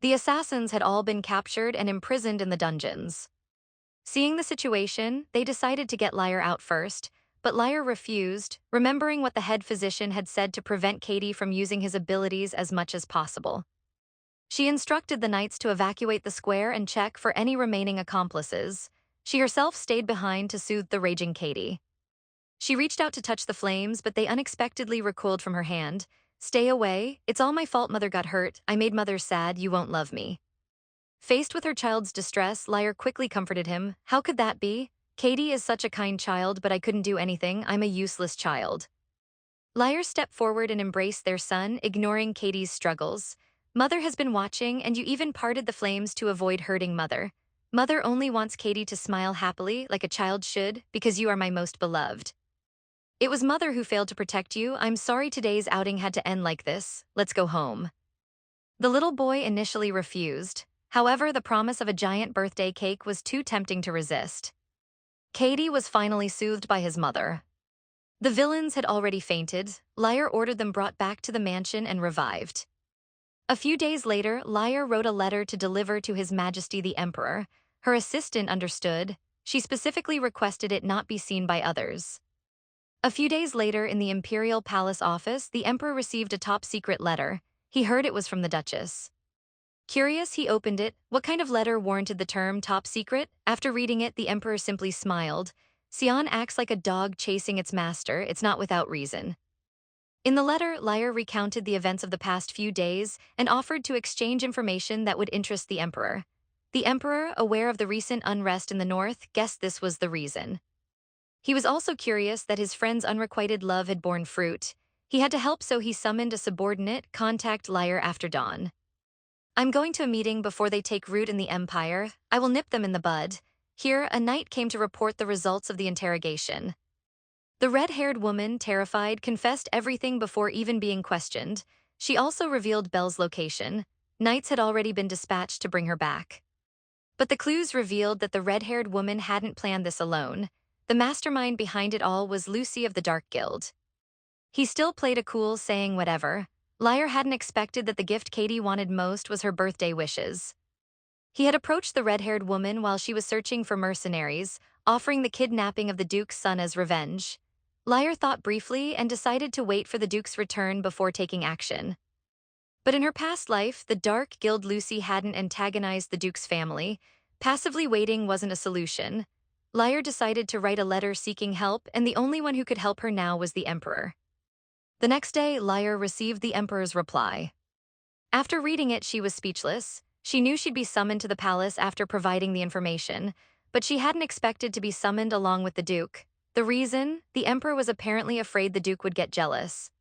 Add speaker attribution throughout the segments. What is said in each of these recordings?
Speaker 1: The assassins had all been captured and imprisoned in the dungeons. Seeing the situation, they decided to get Liar out first, but Liar refused, remembering what the head physician had said to prevent Katie from using his abilities as much as possible. She instructed the knights to evacuate the square and check for any remaining accomplices. She herself stayed behind to soothe the raging Katie. She reached out to touch the flames, but they unexpectedly recoiled from her hand. "Stay away. It's all my fault mother got hurt. I made mother sad. You won't love me." Faced with her child's distress, Liar quickly comforted him. "How could that be? Katie is such a kind child, but I couldn't do anything. I'm a useless child." Liar stepped forward and embraced their son, ignoring Katie's struggles. "Mother has been watching, and you even parted the flames to avoid hurting Mother. Mother only wants Katie to smile happily, like a child should, because you are my most beloved. It was Mother who failed to protect you. I'm sorry today's outing had to end like this. Let's go home." The little boy initially refused. However, the promise of a giant birthday cake was too tempting to resist. Katie was finally soothed by his mother. The villains had already fainted. Liar ordered them brought back to the mansion and revived. A few days later, Liar wrote a letter to deliver to His Majesty the Emperor. Her assistant understood. She specifically requested it not be seen by others. A few days later, in the Imperial Palace office, the Emperor received a top-secret letter. He heard it was from the Duchess. Curious, he opened it. What kind of letter warranted the term top secret? After reading it, the Emperor simply smiled. "Sion acts like a dog chasing its master. It's not without reason." In the letter, Liar recounted the events of the past few days and offered to exchange information that would interest the Emperor. The Emperor, aware of the recent unrest in the north, guessed this was the reason. He was also curious that his friend's unrequited love had borne fruit. He had to help, so he summoned a subordinate. "Contact Liar after dawn. I'm going to a meeting before they take root in the Empire. I will nip them in the bud." Here, a knight came to report the results of the interrogation. The red-haired woman, terrified, confessed everything before even being questioned. She also revealed Belle's location. Knights had already been dispatched to bring her back. But the clues revealed that the red-haired woman hadn't planned this alone. The mastermind behind it all was Lucy of the Dark Guild. He still played it cool, saying whatever. Liar hadn't expected that the gift Katie wanted most was her birthday wishes. He had approached the red-haired woman while she was searching for mercenaries, offering the kidnapping of the Duke's son as revenge. Liar thought briefly and decided to wait for the Duke's return before taking action. But in her past life, the Dark Guild Lucy hadn't antagonized the Duke's family. Passively waiting wasn't a solution. Liar decided to write a letter seeking help, and the only one who could help her now was the Emperor. The next day, Liar received the Emperor's reply. After reading it, she was speechless. She knew she'd be summoned to the palace after providing the information, but she hadn't expected to be summoned along with the Duke. The reason? The Emperor was apparently afraid the Duke would get jealous.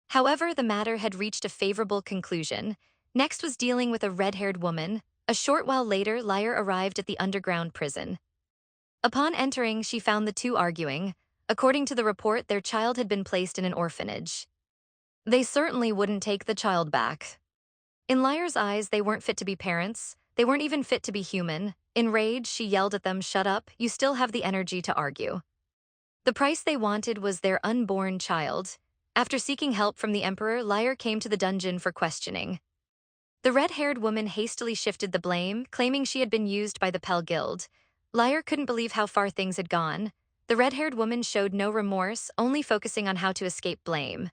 Speaker 1: However, the matter had reached a favorable conclusion. Next was dealing with a red-haired woman. A short while later, Liar arrived at the underground prison. Upon entering, she found the two arguing. According to the report, their child had been placed in an orphanage. They certainly wouldn't take the child back. In Liar's eyes, they weren't fit to be parents. They weren't even fit to be human. Enraged, she yelled at them, "Shut up, you still have the energy to argue." The price they wanted was their unborn child. After seeking help from the Emperor, Liar came to the dungeon for questioning. The red-haired woman hastily shifted the blame, claiming she had been used by the Pell Guild. Liar couldn't believe how far things had gone. The red-haired woman showed no remorse, only focusing on how to escape blame.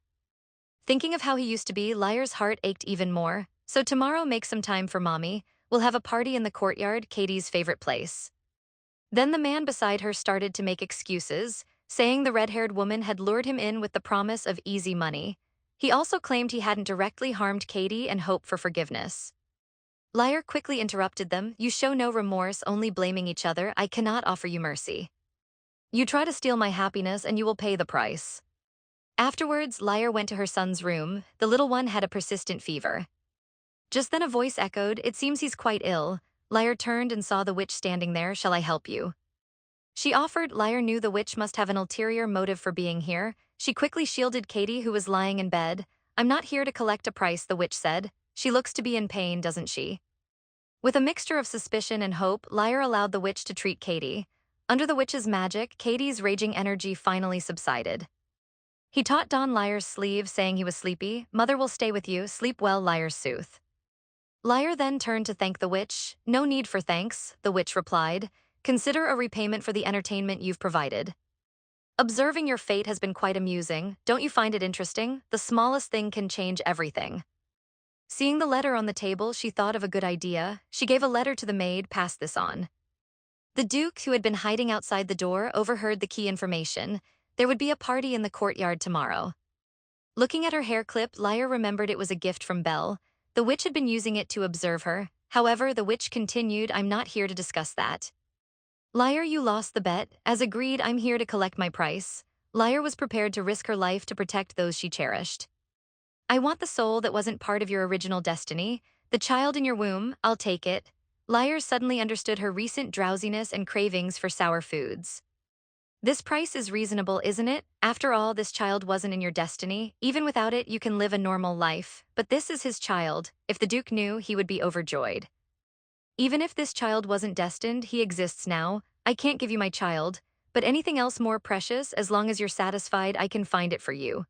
Speaker 1: Thinking of how he used to be, Liar's heart ached even more. "So tomorrow, make some time for Mommy. We'll have a party in the courtyard, Katie's favorite place." Then the man beside her started to make excuses, saying the red-haired woman had lured him in with the promise of easy money. He also claimed he hadn't directly harmed Katie and hoped for forgiveness. Liar quickly interrupted them. "You show no remorse, only blaming each other. I cannot offer you mercy. You try to steal my happiness and you will pay the price." Afterwards, Liar went to her son's room. The little one had a persistent fever. Just then a voice echoed, "It seems he's quite ill." Liar turned and saw the witch standing there. "Shall I help you?" She offered. Liar knew the witch must have an ulterior motive for being here. She quickly shielded Katie, who was lying in bed. "I'm not here to collect a price," the witch said. "She looks to be in pain, doesn't she?" With a mixture of suspicion and hope, Liar allowed the witch to treat Katie. Under the witch's magic, Katie's raging energy finally subsided. He taught Don Liar's sleeve, saying he was sleepy. "Mother will stay with you. Sleep well," Liar's soothed. Liar then turned to thank the witch. "No need for thanks," the witch replied. "Consider a repayment for the entertainment you've provided. Observing your fate has been quite amusing. Don't you find it interesting? The smallest thing can change everything." Seeing the letter on the table, she thought of a good idea. She gave a letter to the maid, passed this on. The Duke, who had been hiding outside the door, overheard the key information. There would be a party in the courtyard tomorrow. Looking at her hair clip, Liar remembered it was a gift from Belle. The witch had been using it to observe her. However, the witch continued, "I'm not here to discuss that." "Liar, you lost the bet. As agreed, I'm here to collect my price." Liar was prepared to risk her life to protect those she cherished. "I want the soul that wasn't part of your original destiny. The child in your womb, I'll take it." Liar suddenly understood her recent drowsiness and cravings for sour foods. "This price is reasonable, isn't it? After all, this child wasn't in your destiny. Even without it, you can live a normal life. But this is his child. If the Duke knew, he would be overjoyed. Even if this child wasn't destined, he exists now. I can't give you my child, but anything else more precious, as long as you're satisfied, I can find it for you."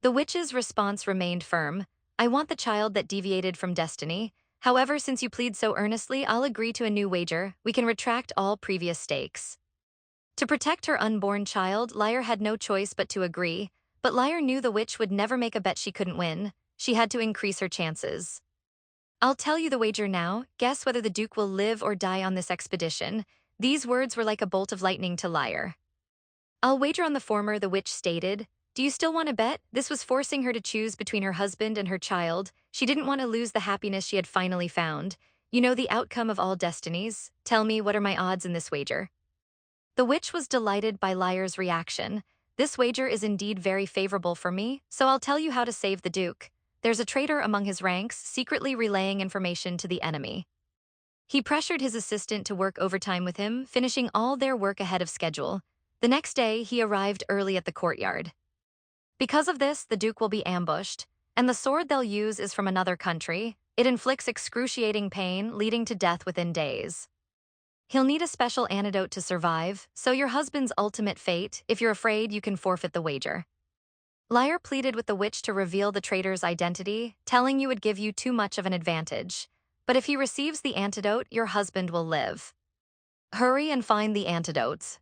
Speaker 1: The witch's response remained firm. "I want the child that deviated from destiny. However, since you plead so earnestly, I'll agree to a new wager. We can retract all previous stakes." To protect her unborn child, Liar had no choice but to agree. But Liar knew the witch would never make a bet she couldn't win. She had to increase her chances. "I'll tell you the wager now. Guess whether the Duke will live or die on this expedition." These words were like a bolt of lightning to Liar. "I'll wager on the former," the witch stated. "Do you still want to bet?" This was forcing her to choose between her husband and her child. She didn't want to lose the happiness she had finally found. "You know the outcome of all destinies. Tell me, what are my odds in this wager?" The witch was delighted by Liar's reaction. "This wager is indeed very favorable for me, so I'll tell you how to save the Duke. There's a traitor among his ranks, secretly relaying information to the enemy." He pressured his assistant to work overtime with him, finishing all their work ahead of schedule. The next day, he arrived early at the courtyard. Because of this, the Duke will be ambushed, and the sword they'll use is from another country. It inflicts excruciating pain, leading to death within days. He'll need a special antidote to survive, so your husband's ultimate fate. If you're afraid, you can forfeit the wager." Liar pleaded with the witch to reveal the traitor's identity, telling you would give you too much of an advantage. But if he receives the antidote, your husband will live. "Hurry and find the antidotes.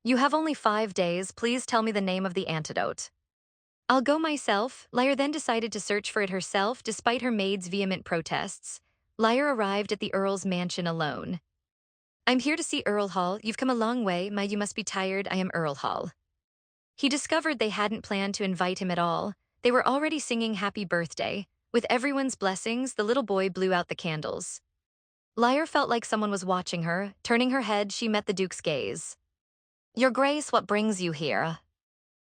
Speaker 1: You have only 5 days, please tell me the name of the antidote." "I'll go myself." Liar then decided to search for it herself, despite her maid's vehement protests. Liar arrived at the Earl's mansion alone. "I'm here to see Earl Hall. You've come a long way, you must be tired. I am Earl Hall." He discovered they hadn't planned to invite him at all. They were already singing happy birthday. With everyone's blessings, the little boy blew out the candles. Liar felt like someone was watching her. Turning her head, she met the Duke's gaze. "Your Grace, what brings you here?"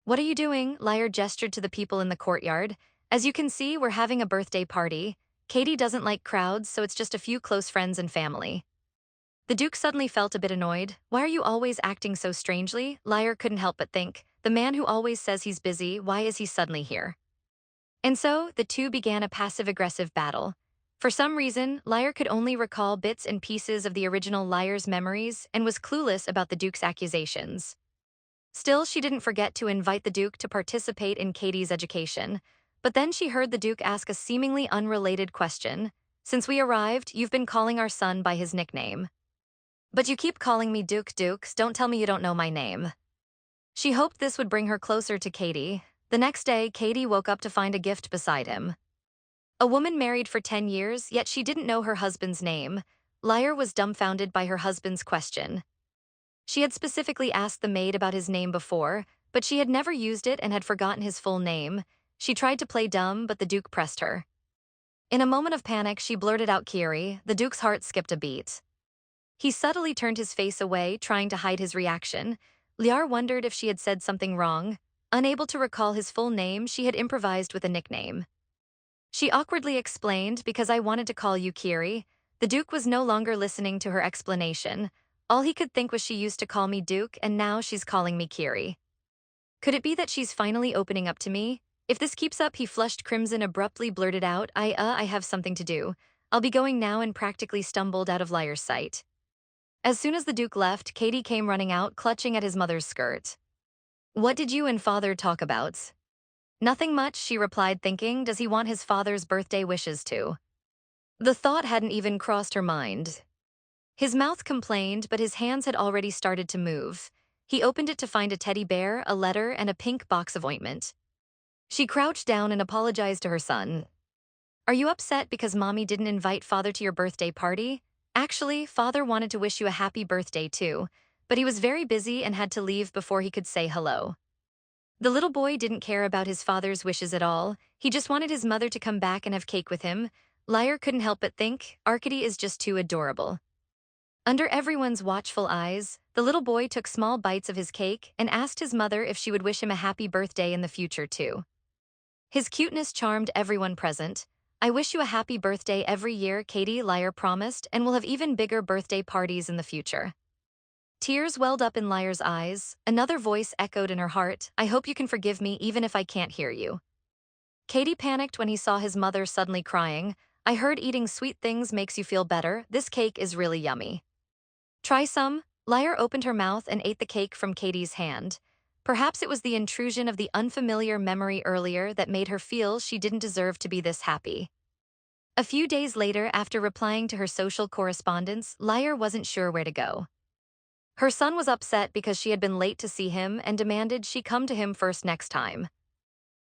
Speaker 1: "What are you doing?" Liar gestured to the people in the courtyard. "As you can see, we're having a birthday party. Katie doesn't like crowds, so it's just a few close friends and family." The Duke suddenly felt a bit annoyed. "Why are you always acting so strangely?" Liar couldn't help but think. The man who always says he's busy, why is he suddenly here? And so, the two began a passive-aggressive battle. For some reason, Liar could only recall bits and pieces of the original Liar's memories and was clueless about the Duke's accusations. Still, she didn't forget to invite the Duke to participate in Katie's education. But then she heard the Duke ask a seemingly unrelated question. "Since we arrived, you've been calling our son by his nickname. But you keep calling me Duke. Don't tell me you don't know my name." She hoped this would bring her closer to Katie. The next day, Katie woke up to find a gift beside him. A woman married for 10 years, yet she didn't know her husband's name. Liar was dumbfounded by her husband's question. She had specifically asked the maid about his name before, but she had never used it and had forgotten his full name. She tried to play dumb, but the Duke pressed her. In a moment of panic, she blurted out Kiri. The Duke's heart skipped a beat. He subtly turned his face away, trying to hide his reaction. Liar wondered if she had said something wrong. Unable to recall his full name, she had improvised with a nickname. She awkwardly explained, "Because I wanted to call you Kiri." The Duke was no longer listening to her explanation. All he could think was she used to call me Duke, and now she's calling me Kiri. Could it be that she's finally opening up to me? If this keeps up, he flushed crimson, abruptly blurted out, I have something to do. I'll be going now," and practically stumbled out of Liar's sight. As soon as the Duke left, Katie came running out, clutching at his mother's skirt. "What did you and father talk about?" "Nothing much," she replied, thinking, does he want his father's birthday wishes too? The thought hadn't even crossed her mind. His mouth complained, but his hands had already started to move. He opened it to find a teddy bear, a letter, and a pink box of ointment. She crouched down and apologized to her son. Are you upset because mommy didn't invite father to your birthday party? Actually, father wanted to wish you a happy birthday too, but he was very busy and had to leave before he could say hello. The little boy didn't care about his father's wishes at all. He just wanted his mother to come back and have cake with him. Lyre couldn't help but think, Arkady is just too adorable. Under everyone's watchful eyes, the little boy took small bites of his cake and asked his mother if she would wish him a happy birthday in the future too. His cuteness charmed everyone present. I wish you a happy birthday every year, Katie, Lyre promised, and we'll have even bigger birthday parties in the future. Tears welled up in Lyre's eyes. Another voice echoed in her heart, I hope you can forgive me even if I can't hear you. Katie panicked when he saw his mother suddenly crying. I heard eating sweet things makes you feel better. This cake is really yummy. Try some? Lyre opened her mouth and ate the cake from Katie's hand. Perhaps it was the intrusion of the unfamiliar memory earlier that made her feel she didn't deserve to be this happy. A few days later, after replying to her social correspondence, Lyre wasn't sure where to go. Her son was upset because she had been late to see him and demanded she come to him first next time.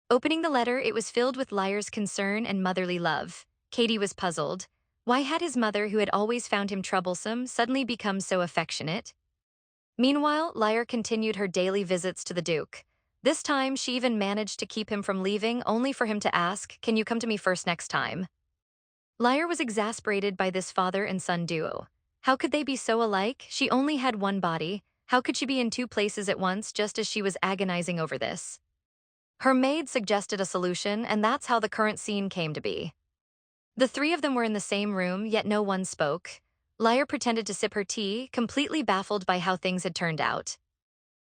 Speaker 1: Opening the letter, it was filled with Lyre's concern and motherly love. Katie was puzzled. Why had his mother, who had always found him troublesome, suddenly become so affectionate? Meanwhile, Lyre continued her daily visits to the Duke. This time, she even managed to keep him from leaving, only for him to ask, can you come to me first next time? Lyre was exasperated by this father and son duo. How could they be so alike? She only had one body. How could she be in two places at once, just as she was agonizing over this? Her maid suggested a solution, and that's how the current scene came to be. The three of them were in the same room, yet no one spoke. Lyre pretended to sip her tea, completely baffled by how things had turned out.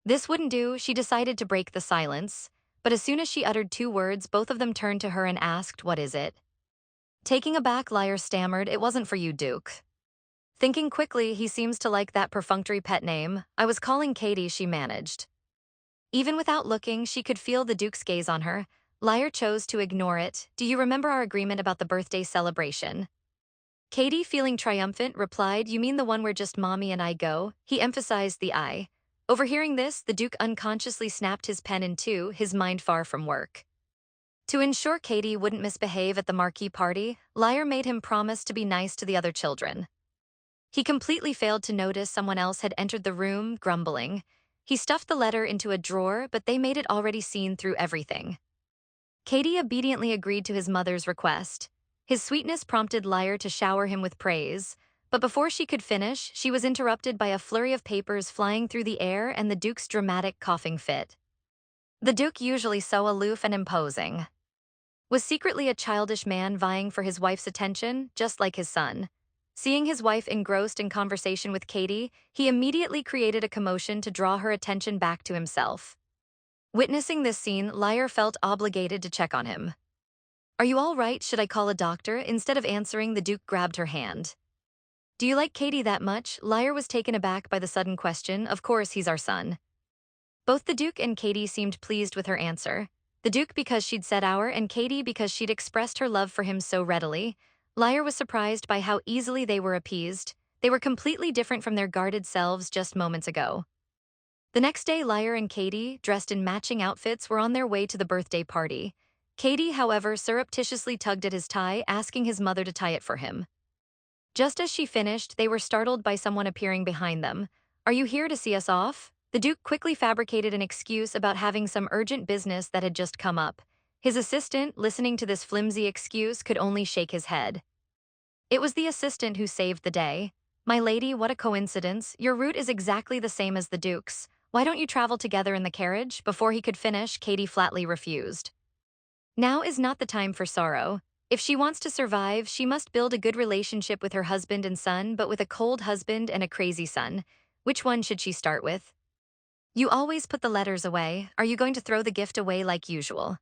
Speaker 1: This wouldn't do, she decided to break the silence. But as soon as she uttered two words, both of them turned to her and asked, what is it? Taking aback, Lyre stammered, it wasn't for you, Duke. Thinking quickly, he seems to like that perfunctory pet name. I was calling Katie, she managed. Even without looking, she could feel the Duke's gaze on her. Lyre chose to ignore it. Do you remember our agreement about the birthday celebration? Katie, feeling triumphant, replied, you mean the one where just mommy and I go? He emphasized the I. Overhearing this, the Duke unconsciously snapped his pen in two, his mind far from work. To ensure Katie wouldn't misbehave at the marquee party, Lyre made him promise to be nice to the other children. He completely failed to notice someone else had entered the room, grumbling. He stuffed the letter into a drawer, but they made it already seen through everything. Katie obediently agreed to his mother's request. His sweetness prompted Lyre to shower him with praise, but before she could finish, she was interrupted by a flurry of papers flying through the air and the Duke's dramatic coughing fit. The Duke, usually so aloof and imposing, was secretly a childish man vying for his wife's attention, just like his son. Seeing his wife engrossed in conversation with Katie, he immediately created a commotion to draw her attention back to himself. Witnessing this scene, Lyre felt obligated to check on him. Are you all right? Should I call a doctor? Instead of answering, the Duke grabbed her hand. Do you like Katie that much? Lyre was taken aback by the sudden question. Of course, he's our son. Both the Duke and Katie seemed pleased with her answer. The Duke because she'd said our, and Katie because she'd expressed her love for him so readily. Lyre was surprised by how easily they were appeased. They were completely different from their guarded selves just moments ago. The next day, Lyre and Katie, dressed in matching outfits, were on their way to the birthday party. Katie, however, surreptitiously tugged at his tie, asking his mother to tie it for him. Just as she finished, they were startled by someone appearing behind them. Are you here to see us off? The Duke quickly fabricated an excuse about having some urgent business that had just come up. His assistant, listening to this flimsy excuse, could only shake his head. It was the assistant who saved the day. My lady, what a coincidence. Your route is exactly the same as the Duke's. Why don't you travel together in the carriage? Before he could finish, Katie flatly refused. Now is not the time for sorrow. If she wants to survive, she must build a good relationship with her husband and son, but with a cold husband and a crazy son. Which one should she start with? You always put the letters away. Are you going to throw the gift away like usual?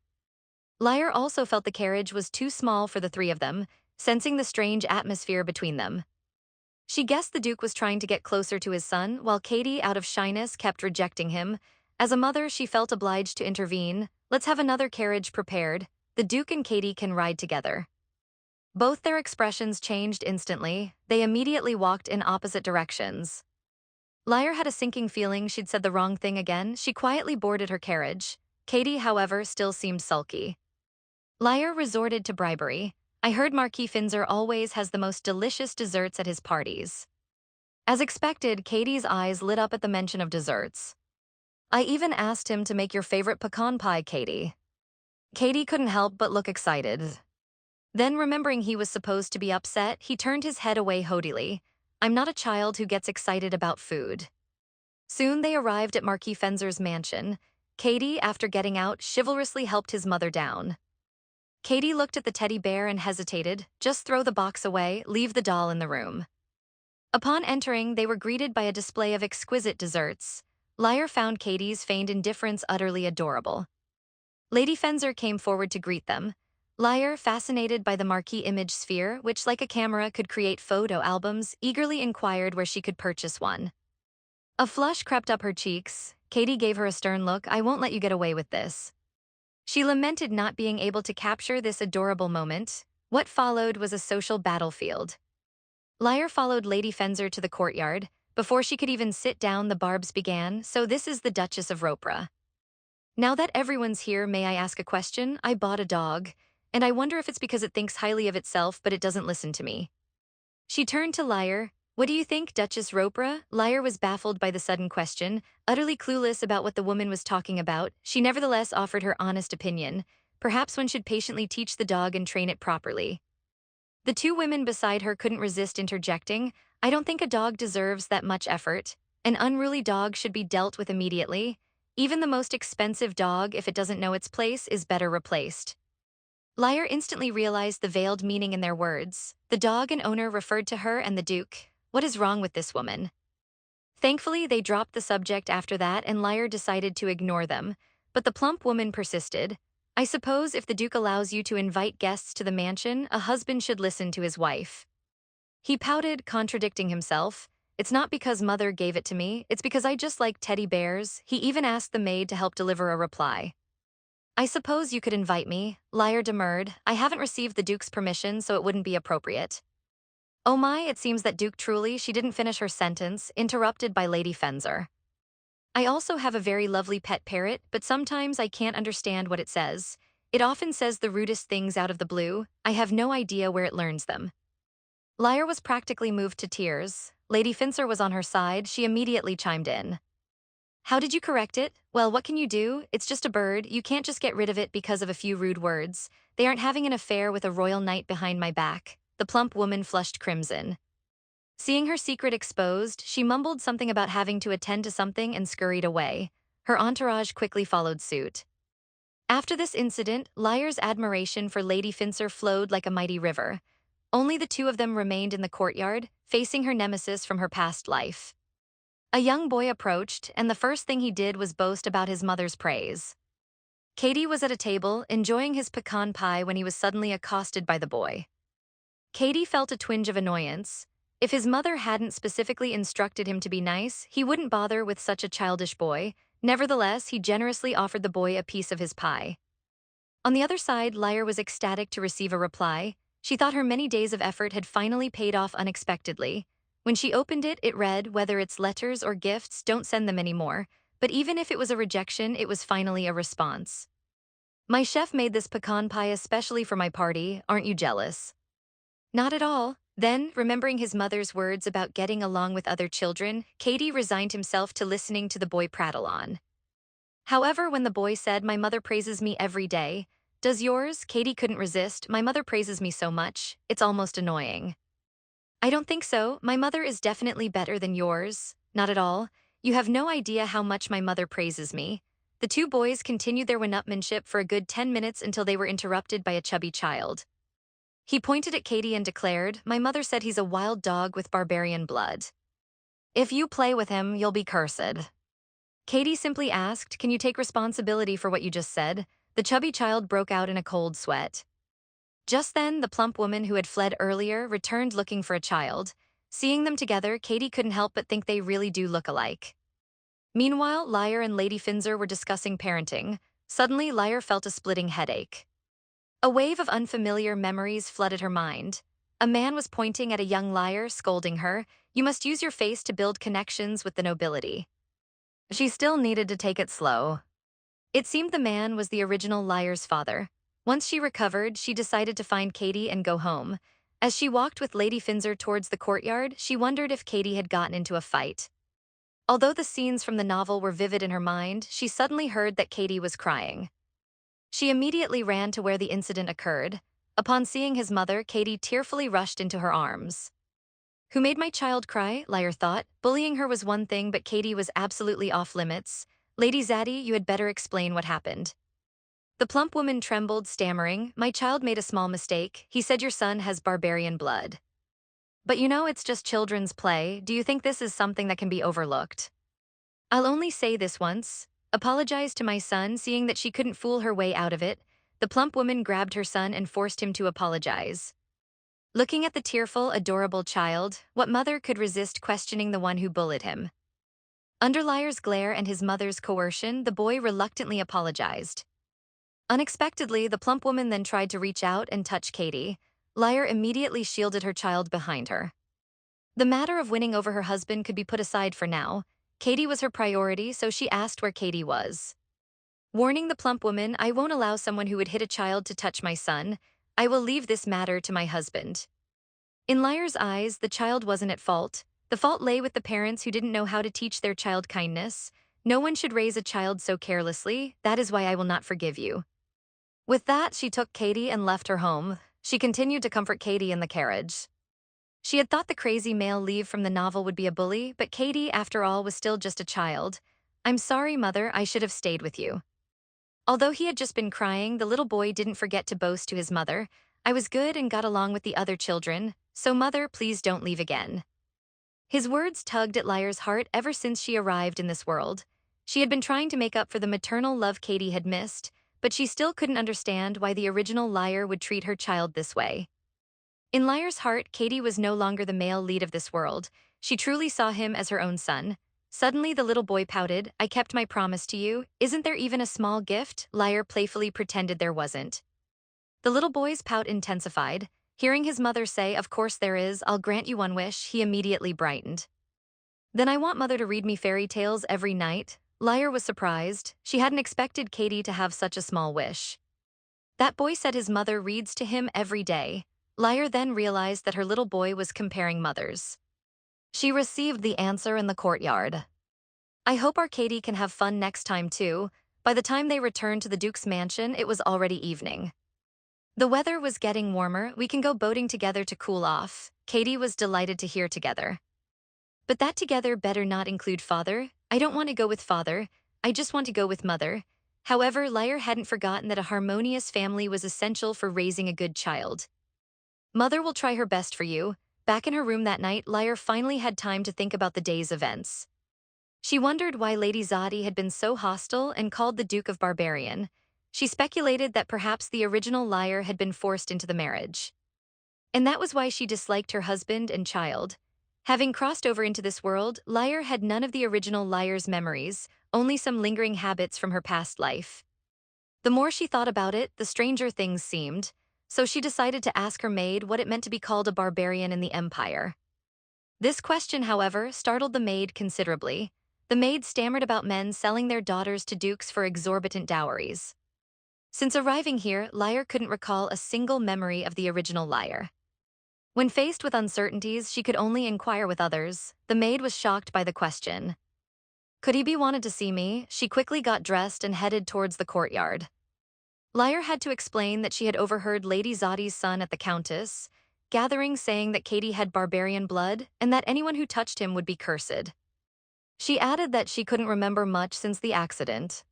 Speaker 1: Lyre also felt the carriage was too small for the three of them, sensing the strange atmosphere between them. She guessed the Duke was trying to get closer to his son, while Katie, out of shyness, kept rejecting him. As a mother, she felt obliged to intervene. Let's have another carriage prepared. The Duke and Katie can ride together. Both their expressions changed instantly. They immediately walked in opposite directions. Liar had a sinking feeling she'd said the wrong thing again. She quietly boarded her carriage. Katie, however, still seemed sulky. Liar resorted to bribery. I heard Marquis Finzer always has the most delicious desserts at his parties. As expected, Katie's eyes lit up at the mention of desserts. I even asked him to make your favorite pecan pie, Katie. Katie couldn't help but look excited. Then, remembering he was supposed to be upset, he turned his head away haughtily. I'm not a child who gets excited about food. Soon they arrived at Marquis Fenzer's mansion. Katie, after getting out, chivalrously helped his mother down. Katie looked at the teddy bear and hesitated. Just throw the box away, leave the doll in the room. Upon entering, they were greeted by a display of exquisite desserts. Liar found Katie's feigned indifference utterly adorable. Lady Fenzer came forward to greet them. Liar, fascinated by the Marquis image sphere, which like a camera could create photo albums, eagerly inquired where she could purchase one. A flush crept up her cheeks. Katie gave her a stern look. I won't let you get away with this. She lamented not being able to capture this adorable moment. What followed was a social battlefield. Liar followed Lady Fenzer to the courtyard. Before she could even sit down, the barbs began. So this is the Duchess of Ropra. Now that everyone's here, may I ask a question? I bought a dog, and I wonder if it's because it thinks highly of itself, but it doesn't listen to me. She turned to Liar. What do you think, Duchess Ropra? Liar was baffled by the sudden question. Utterly clueless about what the woman was talking about, she nevertheless offered her honest opinion. Perhaps one should patiently teach the dog and train it properly. The two women beside her couldn't resist interjecting. I don't think a dog deserves that much effort. An unruly dog should be dealt with immediately. Even the most expensive dog, if it doesn't know its place, is better replaced. Liar instantly realized the veiled meaning in their words. The dog and owner referred to her and the Duke. What is wrong with this woman? Thankfully, they dropped the subject after that, and Liar decided to ignore them. But the plump woman persisted. I suppose if the Duke allows you to invite guests to the mansion, a husband should listen to his wife. He pouted, contradicting himself. It's not because Mother gave it to me, it's because I just like teddy bears. He even asked the maid to help deliver a reply. I suppose you could invite me, Liar demurred. I haven't received the Duke's permission, so it wouldn't be appropriate. Oh my, it seems that Duke truly, she didn't finish her sentence, interrupted by Lady Fenzer. I also have a very lovely pet parrot, but sometimes I can't understand what it says. It often says the rudest things out of the blue. I have no idea where it learns them. Liar was practically moved to tears. Lady Finzer was on her side. She immediately chimed in. How did you correct it? Well, what can you do? It's just a bird. You can't just get rid of it because of a few rude words. They aren't having an affair with a royal knight behind my back. The plump woman flushed crimson. Seeing her secret exposed, she mumbled something about having to attend to something and scurried away. Her entourage quickly followed suit. After this incident, Liar's admiration for Lady Finzer flowed like a mighty river. Only the two of them remained in the courtyard, facing her nemesis from her past life. A young boy approached, and the first thing he did was boast about his mother's praise. Katie was at a table, enjoying his pecan pie when he was suddenly accosted by the boy. Katie felt a twinge of annoyance. If his mother hadn't specifically instructed him to be nice, he wouldn't bother with such a childish boy. Nevertheless, he generously offered the boy a piece of his pie. On the other side, Liar was ecstatic to receive a reply. She thought her many days of effort had finally paid off unexpectedly. When she opened it, it read, whether it's letters or gifts, don't send them anymore. But even if it was a rejection, it was finally a response. My chef made this pecan pie especially for my party. Aren't you jealous? Not at all. Then, remembering his mother's words about getting along with other children, Katie resigned himself to listening to the boy prattle on. However, when the boy said, my mother praises me every day, does yours? Katie couldn't resist. My mother praises me so much, it's almost annoying. I don't think so. My mother is definitely better than yours. Not at all. You have no idea how much my mother praises me. The two boys continued their one-upmanship for a good 10 minutes until they were interrupted by a chubby child. He pointed at Katie and declared, my mother said he's a wild dog with barbarian blood. If you play with him, you'll be cursed. Katie simply asked, can you take responsibility for what you just said? The chubby child broke out in a cold sweat. Just then, the plump woman who had fled earlier returned looking for a child. Seeing them together, Katie couldn't help but think they really do look alike. Meanwhile, Liar and Lady Finzer were discussing parenting. Suddenly, Liar felt a splitting headache. A wave of unfamiliar memories flooded her mind. A man was pointing at a young liar, scolding her, "You must use your face to build connections with the nobility." She still needed to take it slow. It seemed the man was the original liar's father. Once she recovered, she decided to find Katie and go home. As she walked with Lady Finzer towards the courtyard, she wondered if Katie had gotten into a fight. Although the scenes from the novel were vivid in her mind, she suddenly heard that Katie was crying. She immediately ran to where the incident occurred. Upon seeing his mother, Katie tearfully rushed into her arms. "Who made my child cry?" Liar thought. Bullying her was one thing, but Katie was absolutely off limits. "Lady Zaddy, you had better explain what happened." The plump woman trembled, stammering, "My child made a small mistake. He said your son has barbarian blood. But you know it's just children's play. Do you think this is something that can be overlooked?" "I'll only say this once. Apologize to my son." Seeing that she couldn't fool her way out of it, the plump woman grabbed her son and forced him to apologize. Looking at the tearful, adorable child, what mother could resist questioning the one who bullied him? Under Liar's glare and his mother's coercion, the boy reluctantly apologized. Unexpectedly, the plump woman then tried to reach out and touch Katie. Liar immediately shielded her child behind her. The matter of winning over her husband could be put aside for now. Katie was her priority, so she asked where Katie was. Warning the plump woman, "I won't allow someone who would hit a child to touch my son. I will leave this matter to my husband." In Liar's eyes, the child wasn't at fault. The fault lay with the parents who didn't know how to teach their child kindness. "No one should raise a child so carelessly. That is why I will not forgive you." With that, she took Katie and left her home. She continued to comfort Katie in the carriage. She had thought the crazy male leave from the novel would be a bully, but Katie, after all, was still just a child. "I'm sorry, mother, I should have stayed with you." Although he had just been crying, the little boy didn't forget to boast to his mother, "I was good and got along with the other children, so mother, please don't leave again." His words tugged at Liar's heart ever since she arrived in this world. She had been trying to make up for the maternal love Katie had missed, but she still couldn't understand why the original Liar would treat her child this way. In Liar's heart, Katie was no longer the male lead of this world. She truly saw him as her own son. Suddenly, the little boy pouted, "I kept my promise to you. Isn't there even a small gift?" Liar playfully pretended there wasn't. The little boy's pout intensified. Hearing his mother say, "Of course there is, I'll grant you one wish," he immediately brightened. "Then I want mother to read me fairy tales every night." Liar was surprised. She hadn't expected Katie to have such a small wish. That boy said his mother reads to him every day. Liar then realized that her little boy was comparing mothers. She received the answer in the courtyard. "I hope our Katie can have fun next time too." By the time they returned to the Duke's mansion, it was already evening. The weather was getting warmer. "We can go boating together to cool off." Katie was delighted to hear together. "But that together better not include father." "I don't want to go with father. I just want to go with mother." However, Liar hadn't forgotten that a harmonious family was essential for raising a good child. "Mother will try her best for you." Back in her room that night, Liar finally had time to think about the day's events. She wondered why Lady Zaddy had been so hostile and called the Duke of Barbarian. She speculated that perhaps the original Liar had been forced into the marriage. And that was why she disliked her husband and child. Having crossed over into this world, Liar had none of the original Liar's memories, only some lingering habits from her past life. The more she thought about it, the stranger things seemed, so she decided to ask her maid what it meant to be called a barbarian in the Empire. This question, however, startled the maid considerably. The maid stammered about men selling their daughters to dukes for exorbitant dowries. Since arriving here, Liar couldn't recall a single memory of the original Liar. When faced with uncertainties, she could only inquire with others. The maid was shocked by the question. "Could he be wanted to see me?" She quickly got dressed and headed towards the courtyard. Liar had to explain that she had overheard Lady Zaddy's son at the Countess gathering saying that Katie had barbarian blood and that anyone who touched him would be cursed. She added that she couldn't remember much since the accident.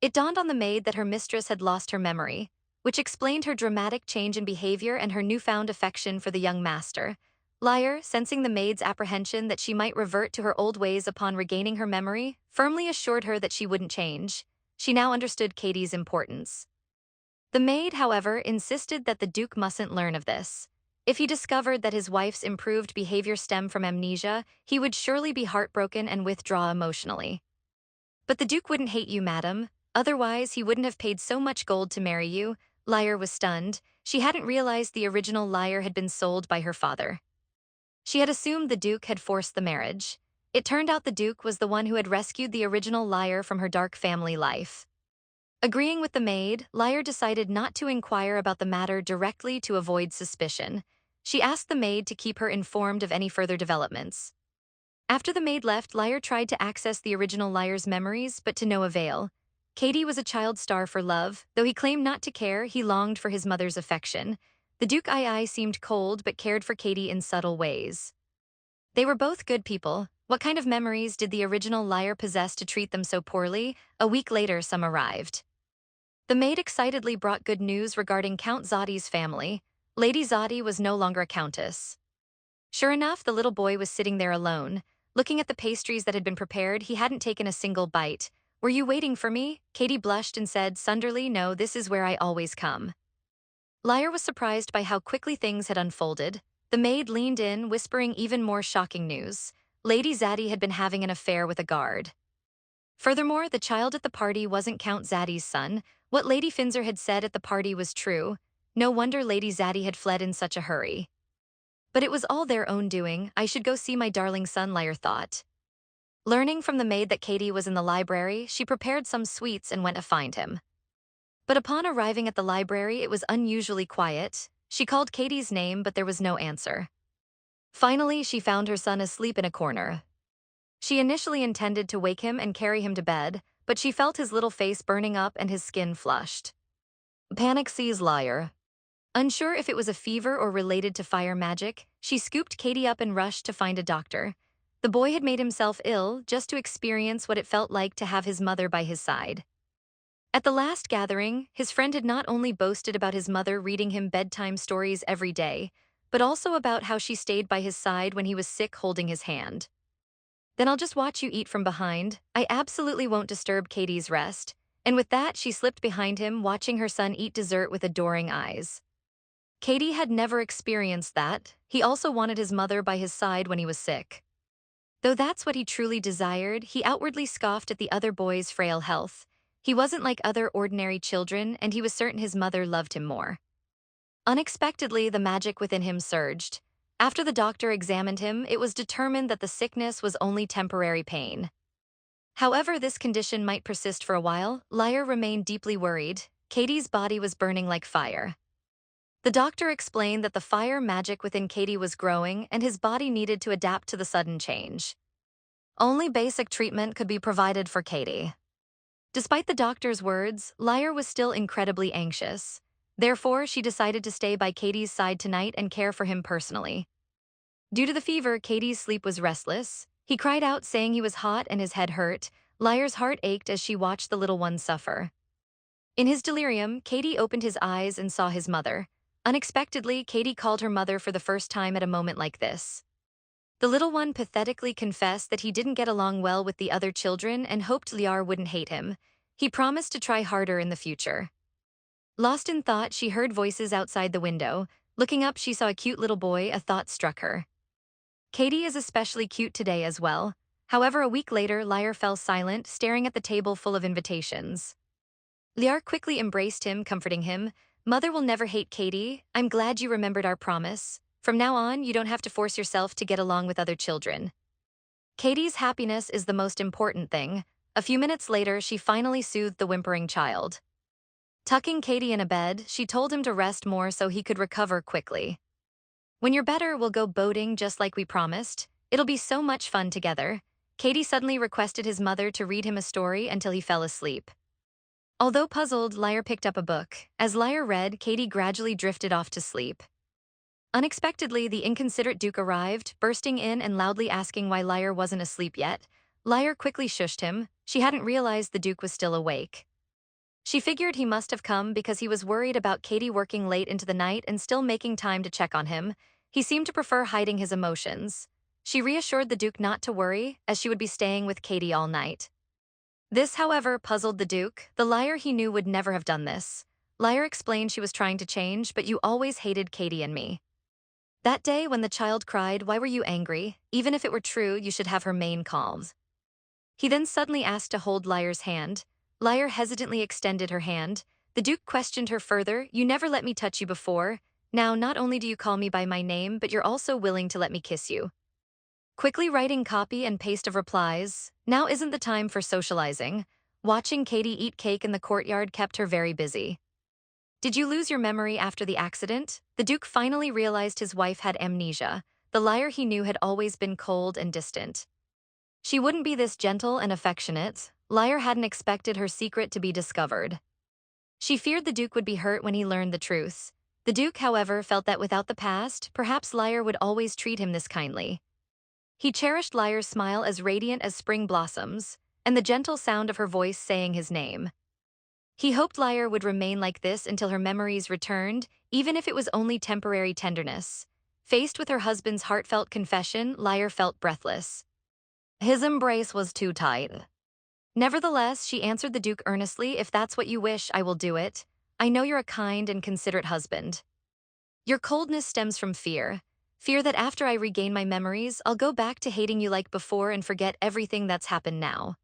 Speaker 1: It dawned on the maid that her mistress had lost her memory, which explained her dramatic change in behavior and her newfound affection for the young master. Liar, sensing the maid's apprehension that she might revert to her old ways upon regaining her memory, firmly assured her that she wouldn't change. She now understood Katie's importance. The maid, however, insisted that the Duke mustn't learn of this. If he discovered that his wife's improved behavior stemmed from amnesia, he would surely be heartbroken and withdraw emotionally. "But the Duke wouldn't hate you, madam. Otherwise, he wouldn't have paid so much gold to marry you." Liar was stunned. She hadn't realized the original Liar had been sold by her father. She had assumed the Duke had forced the marriage. It turned out the Duke was the one who had rescued the original Liar from her dark family life. Agreeing with the maid, Liar decided not to inquire about the matter directly to avoid suspicion. She asked the maid to keep her informed of any further developments. After the maid left, Liar tried to access the original Liar's memories, but to no avail. Katie was a child star for love. Though he claimed not to care, he longed for his mother's affection. The Duke II seemed cold but cared for Katie in subtle ways. They were both good people. What kind of memories did the original Liar possess to treat them so poorly? A week later, some arrived. The maid excitedly brought good news regarding Count Zadi's family. Lady Zadi was no longer a countess. Sure enough, the little boy was sitting there alone. Looking at the pastries that had been prepared, he hadn't taken a single bite. "Were you waiting for me?" Katie blushed and said, "Sunderly, no, this is where I always come." Liar was surprised by how quickly things had unfolded. The maid leaned in, whispering even more shocking news. Lady Zadi had been having an affair with a guard. Furthermore, the child at the party wasn't Count Zadi's son. What Lady Finzer had said at the party was true. No wonder Lady Zadi had fled in such a hurry. But it was all their own doing. I should go see my darling son, Liar thought. Learning from the maid that Katie was in the library, she prepared some sweets and went to find him. But upon arriving at the library, it was unusually quiet. She called Katie's name, but there was no answer. Finally, she found her son asleep in a corner. She initially intended to wake him and carry him to bed, but she felt his little face burning up and his skin flushed. Panic seized Liar. Unsure if it was a fever or related to fire magic, she scooped Katie up and rushed to find a doctor. The boy had made himself ill just to experience what it felt like to have his mother by his side. At the last gathering, his friend had not only boasted about his mother reading him bedtime stories every day, but also about how she stayed by his side when he was sick, holding his hand. "Then I'll just watch you eat from behind. I absolutely won't disturb Katie's rest." And with that, she slipped behind him, watching her son eat dessert with adoring eyes. Katie had never experienced that. He also wanted his mother by his side when he was sick. Though that's what he truly desired, he outwardly scoffed at the other boy's frail health. He wasn't like other ordinary children, and he was certain his mother loved him more. Unexpectedly, the magic within him surged. After the doctor examined him, it was determined that the sickness was only temporary pain. However this condition might persist for a while, Liar remained deeply worried. Katie's body was burning like fire. The doctor explained that the fire magic within Katie was growing and his body needed to adapt to the sudden change. Only basic treatment could be provided for Katie. Despite the doctor's words, Liar was still incredibly anxious. Therefore, she decided to stay by Katie's side tonight and care for him personally. Due to the fever, Katie's sleep was restless. He cried out, saying he was hot and his head hurt. Liar's heart ached as she watched the little one suffer. In his delirium, Katie opened his eyes and saw his mother. Unexpectedly, Katie called her mother for the first time at a moment like this. The little one pathetically confessed that he didn't get along well with the other children and hoped Liar wouldn't hate him. He promised to try harder in the future. Lost in thought, she heard voices outside the window. Looking up, she saw a cute little boy. A thought struck her. Katie is especially cute today as well. However, a week later, Liar fell silent, staring at the table full of invitations. Liar quickly embraced him, comforting him. "Mother will never hate Katie. I'm glad you remembered our promise. From now on, you don't have to force yourself to get along with other children. Katie's happiness is the most important thing." A few minutes later, she finally soothed the whimpering child. Tucking Katie in a bed, she told him to rest more so he could recover quickly. "When you're better, we'll go boating just like we promised. It'll be so much fun together." Katie suddenly requested his mother to read him a story until he fell asleep. Although puzzled, Liar picked up a book. As Liar read, Katie gradually drifted off to sleep. Unexpectedly, the inconsiderate Duke arrived, bursting in and loudly asking why Liar wasn't asleep yet. Liar quickly shushed him. She hadn't realized the Duke was still awake. She figured he must have come because he was worried about Katie working late into the night and still making time to check on him. He seemed to prefer hiding his emotions. She reassured the Duke not to worry, as she would be staying with Katie all night. This, however, puzzled the Duke. The Liar he knew would never have done this. Liar explained she was trying to change, but you always hated Katie and me. That day when the child cried, "Why were you angry? Even if it were true, you should have her remain calm." He then suddenly asked to hold Liar's hand. Liar hesitantly extended her hand. The Duke questioned her further. "You never let me touch you before. Now, not only do you call me by my name, but you're also willing to let me kiss you." Quickly writing copy and paste of replies. Now isn't the time for socializing. Watching Katie eat cake in the courtyard kept her very busy. "Did you lose your memory after the accident?" The Duke finally realized his wife had amnesia. The liar he knew had always been cold and distant. She wouldn't be this gentle and affectionate. Liar hadn't expected her secret to be discovered. She feared the Duke would be hurt when he learned the truth. The Duke, however, felt that without the past, perhaps Liar would always treat him this kindly. He cherished Liar's smile as radiant as spring blossoms, and the gentle sound of her voice saying his name. He hoped Liar would remain like this until her memories returned, even if it was only temporary tenderness. Faced with her husband's heartfelt confession, Liar felt breathless. His embrace was too tight. Nevertheless, she answered the Duke earnestly, "If that's what you wish, I will do it. I know you're a kind and considerate husband. Your coldness stems from fear. Fear that after I regain my memories, I'll go back to hating you like before and forget everything that's happened now."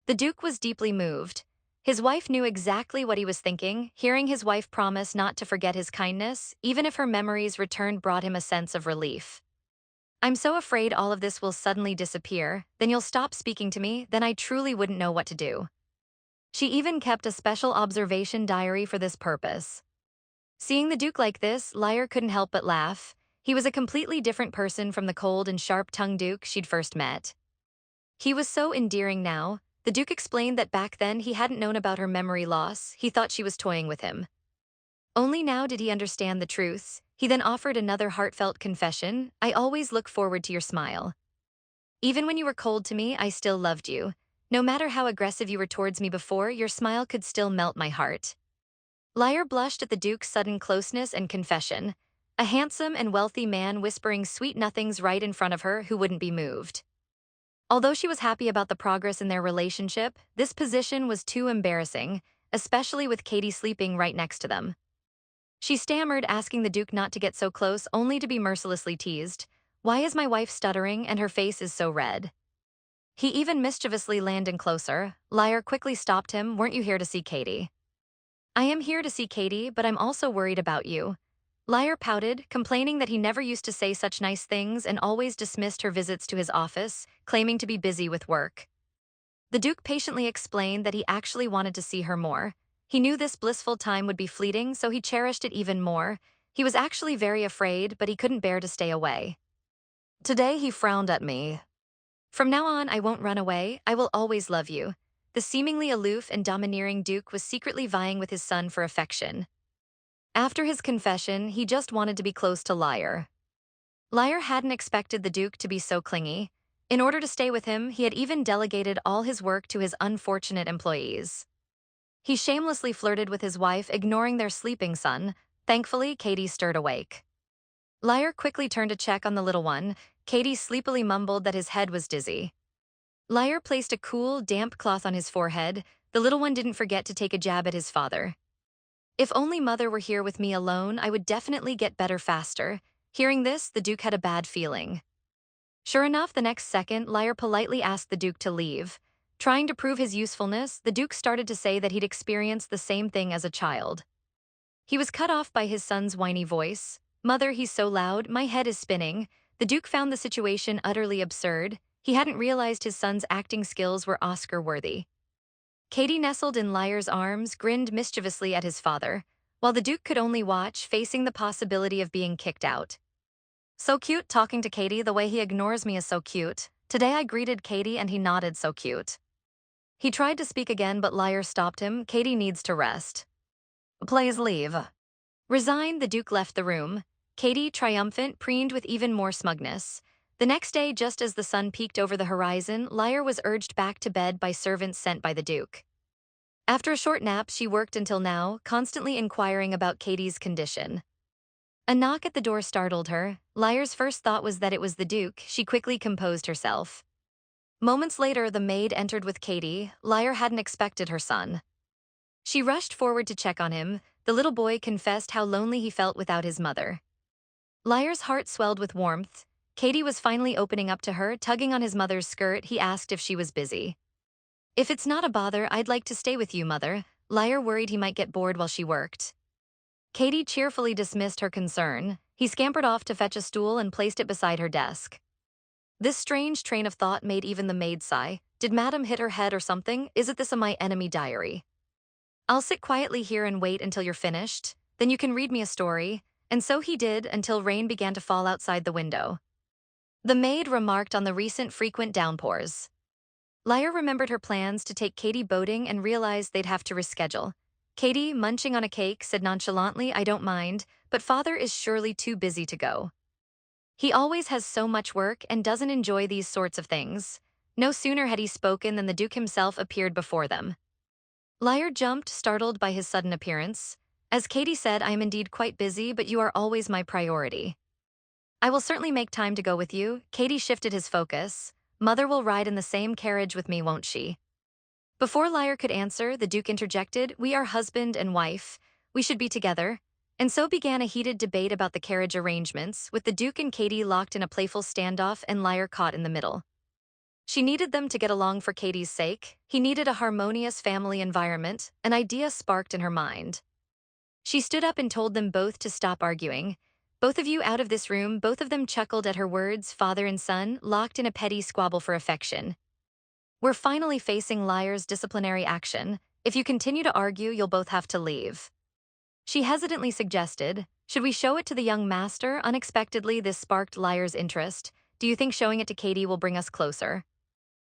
Speaker 1: The Duke was deeply moved. His wife knew exactly what he was thinking. Hearing his wife promise not to forget his kindness, even if her memories returned, brought him a sense of relief. "I'm so afraid all of this will suddenly disappear. Then you'll stop speaking to me, then I truly wouldn't know what to do." She even kept a special observation diary for this purpose. Seeing the Duke like this, Liar couldn't help but laugh. He was a completely different person from the cold and sharp-tongued Duke she'd first met. He was so endearing now. The Duke explained that back then he hadn't known about her memory loss. He thought she was toying with him. Only now did he understand the truth. He then offered another heartfelt confession. "I always look forward to your smile. Even when you were cold to me, I still loved you. No matter how aggressive you were towards me before, your smile could still melt my heart." Liar blushed at the Duke's sudden closeness and confession. A handsome and wealthy man whispering sweet nothings right in front of her, who wouldn't be moved? Although she was happy about the progress in their relationship, this position was too embarrassing, especially with Katie sleeping right next to them. She stammered, asking the Duke not to get so close, only to be mercilessly teased. "Why is my wife stuttering and her face is so red?" He even mischievously landed closer. Liar quickly stopped him. "Weren't you here to see Katie?" "I am here to see Katie, but I'm also worried about you." Liar pouted, complaining that he never used to say such nice things and always dismissed her visits to his office, claiming to be busy with work. The Duke patiently explained that he actually wanted to see her more. He knew this blissful time would be fleeting, so he cherished it even more. He was actually very afraid, but he couldn't bear to stay away. "Today he frowned at me. From now on, I won't run away. I will always love you." The seemingly aloof and domineering Duke was secretly vying with his son for affection. After his confession, he just wanted to be close to Liar. Liar hadn't expected the Duke to be so clingy. In order to stay with him, he had even delegated all his work to his unfortunate employees. He shamelessly flirted with his wife, ignoring their sleeping son. Thankfully, Katie stirred awake. Liar quickly turned to check on the little one. Katie sleepily mumbled that his head was dizzy. Liar placed a cool, damp cloth on his forehead. The little one didn't forget to take a jab at his father. "If only Mother were here with me alone, I would definitely get better faster." Hearing this, the Duke had a bad feeling. Sure enough, the next second, Liar politely asked the Duke to leave. Trying to prove his usefulness, the Duke started to say that he'd experienced the same thing as a child. He was cut off by his son's whiny voice. "Mother, he's so loud, my head is spinning." The Duke found the situation utterly absurd. He hadn't realized his son's acting skills were Oscar-worthy. Katie nestled in Liar's arms, grinned mischievously at his father, while the Duke could only watch, facing the possibility of being kicked out. "So cute talking to Katie. The way he ignores me is so cute. Today I greeted Katie and he nodded, so cute." He tried to speak again, but Liar stopped him. "Katie needs to rest. Please leave." Resigned, the Duke left the room. Katie, triumphant, preened with even more smugness. The next day, just as the sun peeked over the horizon, Liar was urged back to bed by servants sent by the Duke. After a short nap, she worked until now, constantly inquiring about Katie's condition. A knock at the door startled her. Liar's first thought was that it was the Duke. She quickly composed herself. Moments later, the maid entered with Katie. Liar hadn't expected her son. She rushed forward to check on him. The little boy confessed how lonely he felt without his mother. Liar's heart swelled with warmth. Katie was finally opening up to her. Tugging on his mother's skirt, he asked if she was busy. "If it's not a bother, I'd like to stay with you, Mother." Liar worried he might get bored while she worked. Katie cheerfully dismissed her concern. He scampered off to fetch a stool and placed it beside her desk. This strange train of thought made even the maid sigh. Did Madam hit her head or something? Isn't this a my enemy diary? I'll sit quietly here and wait until you're finished. Then you can read me a story. And so he did until rain began to fall outside the window. The maid remarked on the recent frequent downpours. Lyra remembered her plans to take Katie boating and realized they'd have to reschedule. Katie, munching on a cake, said nonchalantly, I don't mind, but father is surely too busy to go. He always has so much work and doesn't enjoy these sorts of things. No sooner had he spoken than the Duke himself appeared before them. Lyra jumped, startled by his sudden appearance. As Katie said, I am indeed quite busy, but you are always my priority. I will certainly make time to go with you. Katie shifted his focus. Mother will ride in the same carriage with me, won't she? Before Lyra could answer, the Duke interjected, we are husband and wife. We should be together. And so began a heated debate about the carriage arrangements, with the Duke and Katie locked in a playful standoff and Lyra caught in the middle. She needed them to get along for Katie's sake. He needed a harmonious family environment. An idea sparked in her mind. She stood up and told them both to stop arguing. Both of you out of this room. Both of them chuckled at her words, father and son, locked in a petty squabble for affection. We're finally facing Lyra's disciplinary action. If you continue to argue, you'll both have to leave. She hesitantly suggested, should we show it to the young master? Unexpectedly, this sparked Lyra's interest. Do you think showing it to Katie will bring us closer?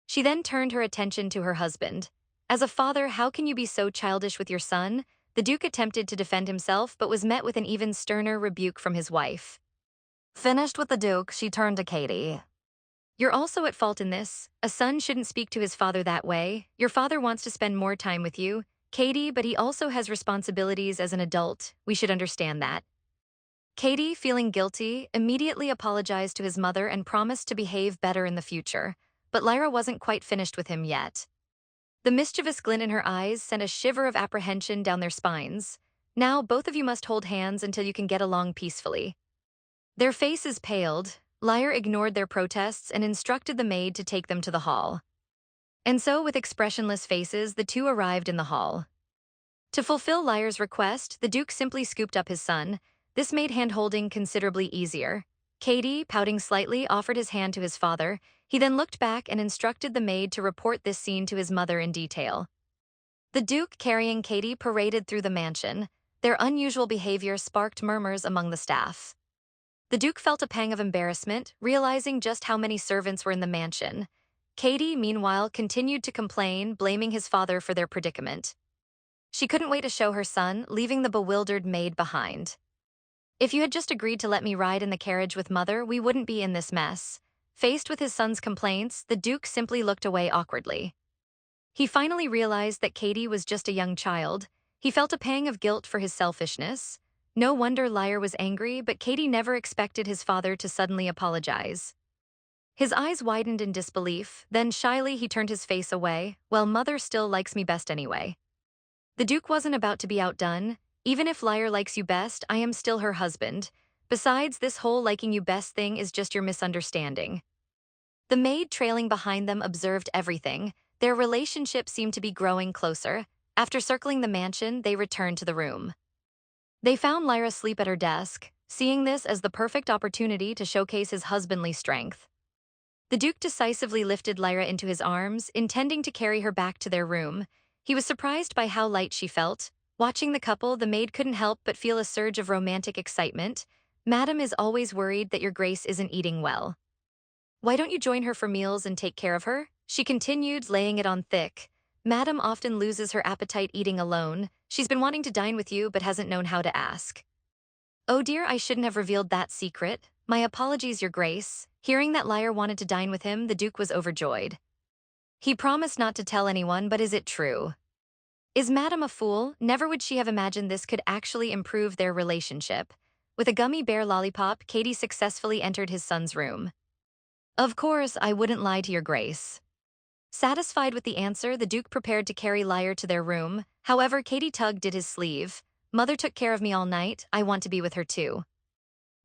Speaker 1: She then turned her attention to her husband. As a father, how can you be so childish with your son? The Duke attempted to defend himself, but was met with an even sterner rebuke from his wife. Finished with the Duke, she turned to Katie. You're also at fault in this. A son shouldn't speak to his father that way. Your father wants to spend more time with you, Katie, but he also has responsibilities as an adult. We should understand that. Katie, feeling guilty, immediately apologized to his mother and promised to behave better in the future. But Lyra wasn't quite finished with him yet. The mischievous glint in her eyes sent a shiver of apprehension down their spines. Now, both of you must hold hands until you can get along peacefully. Their faces paled. Lyra ignored their protests and instructed the maid to take them to the hall. And so, with expressionless faces, the two arrived in the hall. To fulfill Lyra's request, the Duke simply scooped up his son. This made hand-holding considerably easier. Katie, pouting slightly, offered his hand to his father. He then looked back and instructed the maid to report this scene to his mother in detail. The Duke, carrying Katie, paraded through the mansion. Their unusual behavior sparked murmurs among the staff. The Duke felt a pang of embarrassment, realizing just how many servants were in the mansion. Katie, meanwhile, continued to complain, blaming his father for their predicament. She couldn't wait to show her son, leaving the bewildered maid behind. If you had just agreed to let me ride in the carriage with Mother, we wouldn't be in this mess. Faced with his son's complaints, the Duke simply looked away awkwardly. He finally realized that Katie was just a young child. He felt a pang of guilt for his selfishness. No wonder Lyra was angry, but Katie never expected his father to suddenly apologize. His eyes widened in disbelief, then shyly he turned his face away. Well, Mother still likes me best anyway. The Duke wasn't about to be outdone. Even if Lyra likes you best, I am still her husband. Besides, this whole liking you best thing is just your misunderstanding. The maid trailing behind them observed everything. Their relationship seemed to be growing closer. After circling the mansion, they returned to the room. They found Lyra asleep at her desk, seeing this as the perfect opportunity to showcase his husbandly strength. The Duke decisively lifted Lyra into his arms, intending to carry her back to their room. He was surprised by how light she felt. Watching the couple, the maid couldn't help but feel a surge of romantic excitement. Madam is always worried that your Grace isn't eating well. Why don't you join her for meals and take care of her? She continued, laying it on thick. Madam often loses her appetite eating alone. She's been wanting to dine with you but hasn't known how to ask. Oh dear, I shouldn't have revealed that secret. My apologies, Your Grace. Hearing that Lyra wanted to dine with him, the Duke was overjoyed. He promised not to tell anyone, but is it true? Is Madam a fool? Never would she have imagined this could actually improve their relationship. With a gummy bear lollipop, Katie successfully entered his son's room. Of course, I wouldn't lie to Your Grace. Satisfied with the answer, the Duke prepared to carry Lyra to their room. However, Katie tugged at his sleeve. Mother took care of me all night. I want to be with her too.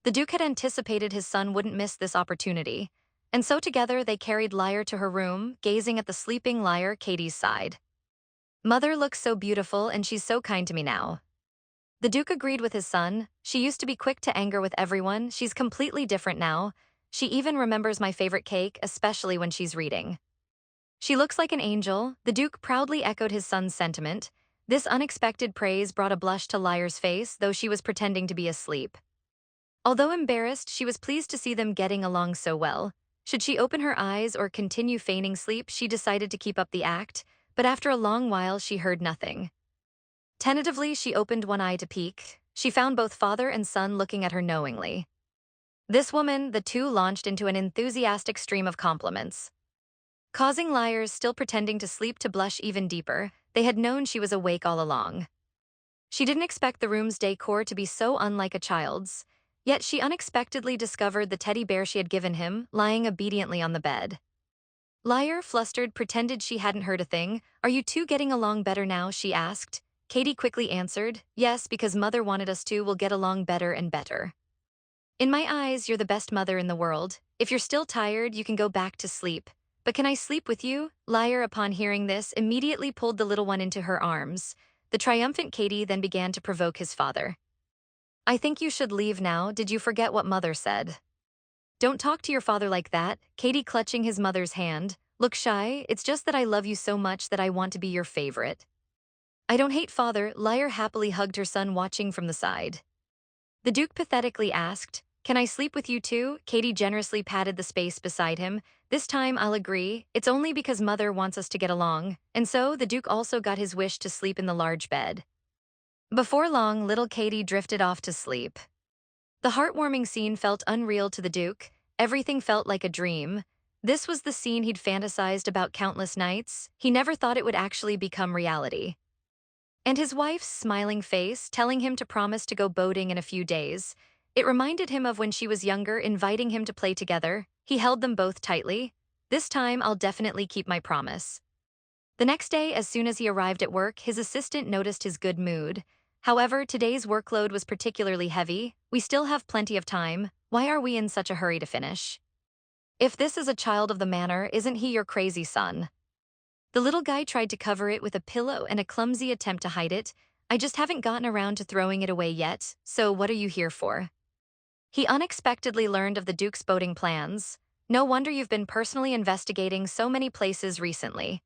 Speaker 1: The Duke had anticipated his son wouldn't miss this opportunity, and so together they carried Lyra to her room, gazing at the sleeping Lyra, Katie's side. Mother looks so beautiful and she's so kind to me now. The Duke agreed with his son. She used to be quick to anger with everyone. She's completely different now. She even remembers my favorite cake, especially when she's reading. She looks like an angel. The Duke proudly echoed his son's sentiment. This unexpected praise brought a blush to Lyre's face, though she was pretending to be asleep. Although embarrassed, she was pleased to see them getting along so well. Should she open her eyes or continue feigning sleep, she decided to keep up the act, but after a long while she heard nothing. Tentatively, she opened one eye to peek. She found both father and son looking at her knowingly. This woman, the two launched into an enthusiastic stream of compliments. Causing Lyre's still pretending to sleep to blush even deeper. They had known she was awake all along. She didn't expect the room's decor to be so unlike a child's, yet she unexpectedly discovered the teddy bear she had given him, lying obediently on the bed. Lyre, flustered, pretended she hadn't heard a thing. "Are you two getting along better now?" she asked. Katie quickly answered, "Yes, because Mother wanted us to. We'll get along better and better. In my eyes, you're the best mother in the world. If you're still tired, you can go back to sleep. But can I sleep with you?" Lyre, upon hearing this, immediately pulled the little one into her arms. The triumphant Katie then began to provoke his father. "I think you should leave now. Did you forget what Mother said?" "Don't talk to your father like that." Katie, clutching his mother's hand. "Look shy. It's just that I love you so much that I want to be your favorite." "I don't hate father." Lyre happily hugged her son, watching from the side. The Duke pathetically asked, "Can I sleep with you too?" Katie generously patted the space beside him. "This time I'll agree. It's only because Mother wants us to get along." And so the Duke also got his wish to sleep in the large bed. Before long, little Katie drifted off to sleep. The heartwarming scene felt unreal to the Duke. Everything felt like a dream. This was the scene he'd fantasized about countless nights. He never thought it would actually become reality. And his wife's smiling face, telling him to promise to go boating in a few days. It reminded him of when she was younger, inviting him to play together. He held them both tightly. "This time I'll definitely keep my promise." The next day, as soon as he arrived at work, his assistant noticed his good mood. "However, today's workload was particularly heavy. We still have plenty of time. Why are we in such a hurry to finish? If this is a child of the manor, isn't he your crazy son?" The little guy tried to cover it with a pillow and a clumsy attempt to hide it. "I just haven't gotten around to throwing it away yet, so what are you here for?" He unexpectedly learned of the Duke's boating plans. "No wonder you've been personally investigating so many places recently."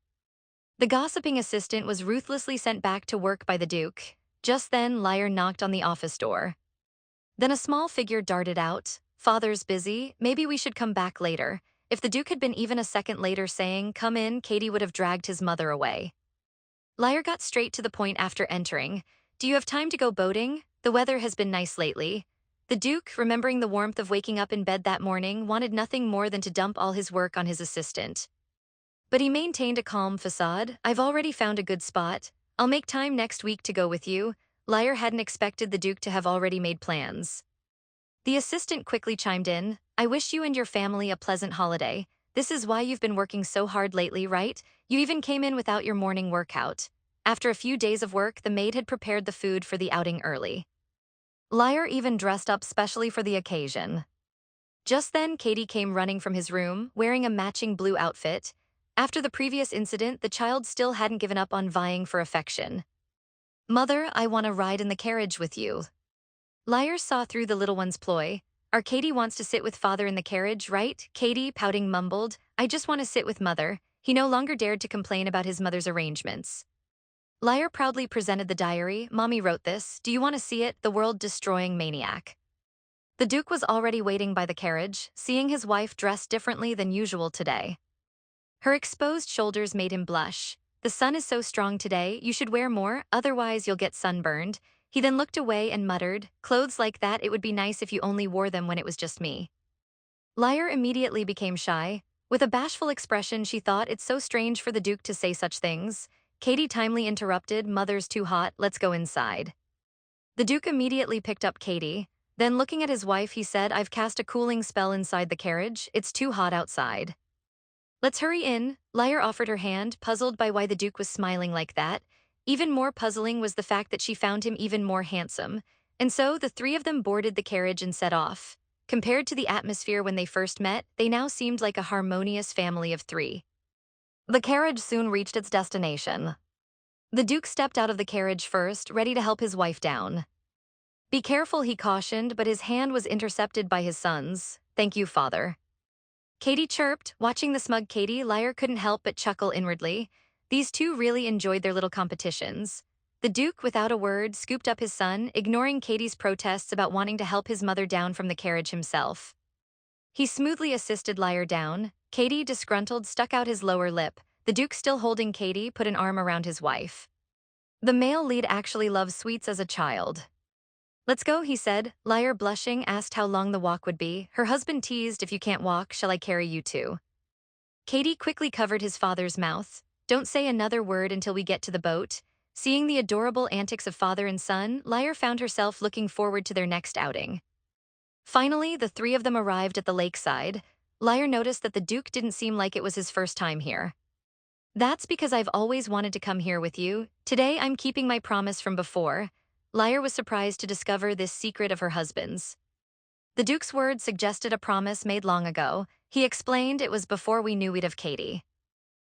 Speaker 1: The gossiping assistant was ruthlessly sent back to work by the Duke. Just then, Lyre knocked on the office door. Then a small figure darted out. "Father's busy. Maybe we should come back later." If the Duke had been even a second later saying, "Come in," Katie would have dragged his mother away. Lyre got straight to the point after entering. "Do you have time to go boating? The weather has been nice lately." The Duke, remembering the warmth of waking up in bed that morning, wanted nothing more than to dump all his work on his assistant. But he maintained a calm facade. "I've already found a good spot. I'll make time next week to go with you." Lyre hadn't expected the Duke to have already made plans. The assistant quickly chimed in, "I wish you and your family a pleasant holiday. This is why you've been working so hard lately, right? You even came in without your morning workout." After a few days of work, the maid had prepared the food for the outing early. Lyre even dressed up specially for the occasion. Just then, Katie came running from his room, wearing a matching blue outfit. After the previous incident, the child still hadn't given up on vying for affection. "Mother, I want to ride in the carriage with you." Lyre saw through the little one's ploy. Katie wants to sit with father in the carriage, right?" Katie, pouting, mumbled, "I just want to sit with Mother." He no longer dared to complain about his mother's arrangements. Lyre proudly presented the diary. "Mommy wrote this. Do you want to see it? The world-destroying maniac." The Duke was already waiting by the carriage, seeing his wife dressed differently than usual today. Her exposed shoulders made him blush. "The sun is so strong today, you should wear more, otherwise you'll get sunburned." He then looked away and muttered, "Clothes like that, it would be nice if you only wore them when it was just me." Lyre immediately became shy. With a bashful expression, she thought it's so strange for the Duke to say such things. Katie timely interrupted, "Mother's too hot, let's go inside." The Duke immediately picked up Katie. Then looking at his wife, he said, "I've cast a cooling spell inside the carriage. It's too hot outside. Let's hurry in." Lyre offered her hand, puzzled by why the Duke was smiling like that. Even more puzzling was the fact that she found him even more handsome. And so the three of them boarded the carriage and set off. Compared to the atmosphere when they first met, they now seemed like a harmonious family of three. The carriage soon reached its destination. The Duke stepped out of the carriage first, ready to help his wife down. Be careful, he cautioned, but his hand was intercepted by his son's. Thank you, father. Katie chirped. Watching the smug Katie, Lyre couldn't help but chuckle inwardly. These two really enjoyed their little competitions. The Duke, without a word, scooped up his son, ignoring Katie's protests about wanting to help his mother down from the carriage himself. He smoothly assisted Lyre down. Katie, disgruntled, stuck out his lower lip. The Duke, still holding Katie, put an arm around his wife. The male lead actually loves sweets as a child. Let's go, he said. Lyre, blushing, asked how long the walk would be. Her husband teased, if you can't walk, shall I carry you too? Katie quickly covered his father's mouth. Don't say another word until we get to the boat. Seeing the adorable antics of father and son, Lyre found herself looking forward to their next outing. Finally, the three of them arrived at the lakeside. Lyre noticed that the Duke didn't seem like it was his first time here. That's because I've always wanted to come here with you. Today I'm keeping my promise from before. Lyre was surprised to discover this secret of her husband's. The Duke's words suggested a promise made long ago. He explained it was before we knew we'd have Katie.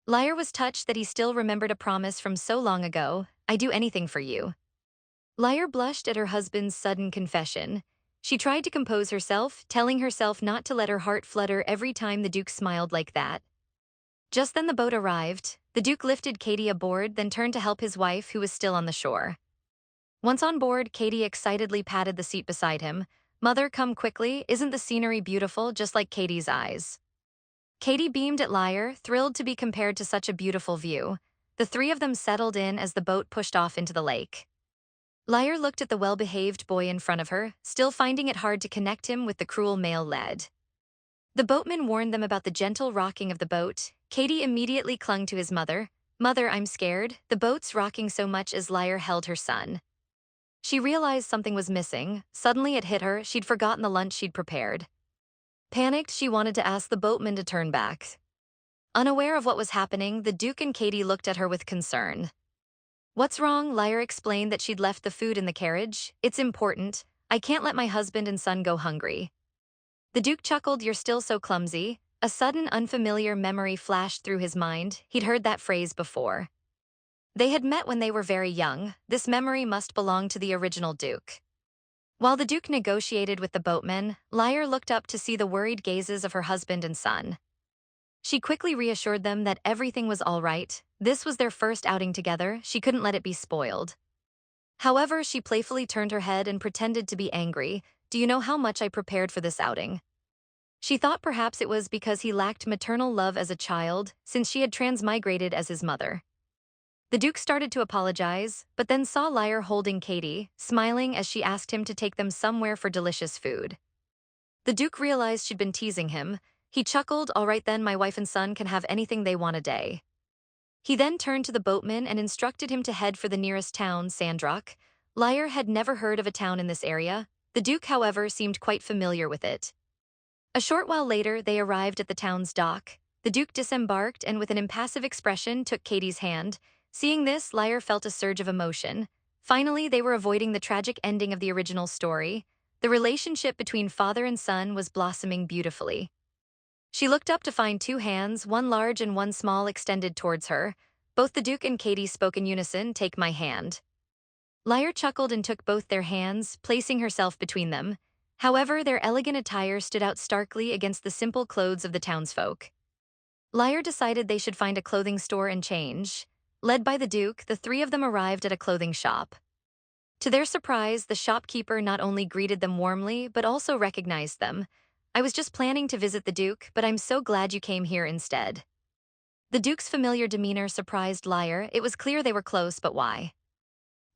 Speaker 1: Lyre was touched that he still remembered a promise from so long ago. I do anything for you. Lyre blushed at her husband's sudden confession. She tried to compose herself, telling herself not to let her heart flutter every time the Duke smiled like that. Just then the boat arrived. The Duke lifted Katie aboard, then turned to help his wife, who was still on the shore. Once on board, Katie excitedly patted the seat beside him. Mother, come quickly. Isn't the scenery beautiful, just like Katie's eyes? Katie beamed at Lyre, thrilled to be compared to such a beautiful view. The three of them settled in as the boat pushed off into the lake. Lyre looked at the well-behaved boy in front of her, still finding it hard to connect him with the cruel male lead. The boatman warned them about the gentle rocking of the boat. Katie immediately clung to his mother. Mother, I'm scared. The boat's rocking so much as Lyre held her son. She realized something was missing. Suddenly it hit her, she'd forgotten the lunch she'd prepared. Panicked, she wanted to ask the boatman to turn back. Unaware of what was happening, the Duke and Katie looked at her with concern. What's wrong? Lyre explained that she'd left the food in the carriage. It's important. I can't let my husband and son go hungry. The Duke chuckled, you're still so clumsy. A sudden unfamiliar memory flashed through his mind. He'd heard that phrase before. They had met when they were very young. This memory must belong to the original Duke. While the Duke negotiated with the boatman, Lyre looked up to see the worried gazes of her husband and son. She quickly reassured them that everything was all right. This was their first outing together. She couldn't let it be spoiled. However, she playfully turned her head and pretended to be angry. Do you know how much I prepared for this outing? She thought perhaps it was because he lacked maternal love as a child, since she had transmigrated as his mother. The Duke started to apologize, but then saw Lyre holding Katie, smiling as she asked him to take them somewhere for delicious food. The Duke realized she'd been teasing him. He chuckled, all right then, my wife and son can have anything they want a day. He then turned to the boatman and instructed him to head for the nearest town, Sandrock. Lyre had never heard of a town in this area. The Duke, however, seemed quite familiar with it. A short while later, they arrived at the town's dock. The Duke disembarked and with an impassive expression took Katie's hand. Seeing this, Lyre felt a surge of emotion. Finally, they were avoiding the tragic ending of the original story. The relationship between father and son was blossoming beautifully. She looked up to find two hands, one large and one small, extended towards her. Both the Duke and Katie spoke in unison, take my hand. Lyre chuckled and took both their hands, placing herself between them. However, their elegant attire stood out starkly against the simple clothes of the townsfolk. Lyre decided they should find a clothing store and change. Led by the Duke, the three of them arrived at a clothing shop. To their surprise, the shopkeeper not only greeted them warmly, but also recognized them. I was just planning to visit the Duke, but I'm so glad you came here instead. The Duke's familiar demeanor surprised Lyre. It was clear they were close, but why?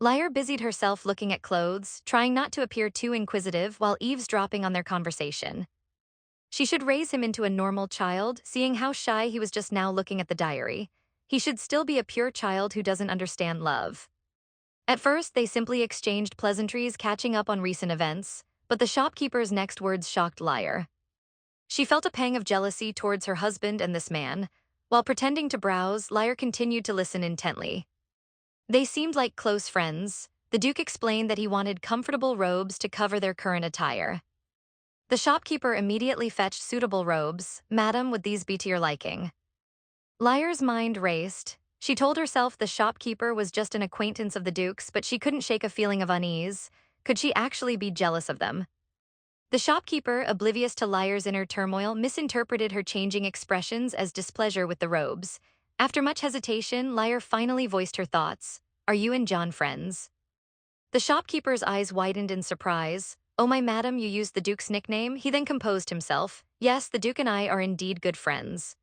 Speaker 1: Lyre busied herself looking at clothes, trying not to appear too inquisitive while eavesdropping on their conversation. She should raise him into a normal child, seeing how shy he was just now looking at the diary. He should still be a pure child who doesn't understand love. At first, they simply exchanged pleasantries, catching up on recent events, but the shopkeeper's next words shocked Lyre. She felt a pang of jealousy towards her husband and this man. While pretending to browse, Lyre continued to listen intently. They seemed like close friends. The Duke explained that he wanted comfortable robes to cover their current attire. The shopkeeper immediately fetched suitable robes. Madam, would these be to your liking? Lyre's mind raced. She told herself the shopkeeper was just an acquaintance of the Duke's, but she couldn't shake a feeling of unease. Could she actually be jealous of them? The shopkeeper, oblivious to Lyre's inner turmoil, misinterpreted her changing expressions as displeasure with the robes. After much hesitation, Lyre finally voiced her thoughts. Are you and John friends? The shopkeeper's eyes widened in surprise. Oh my madam, you used the Duke's nickname? He then composed himself. Yes, the Duke and I are indeed good friends.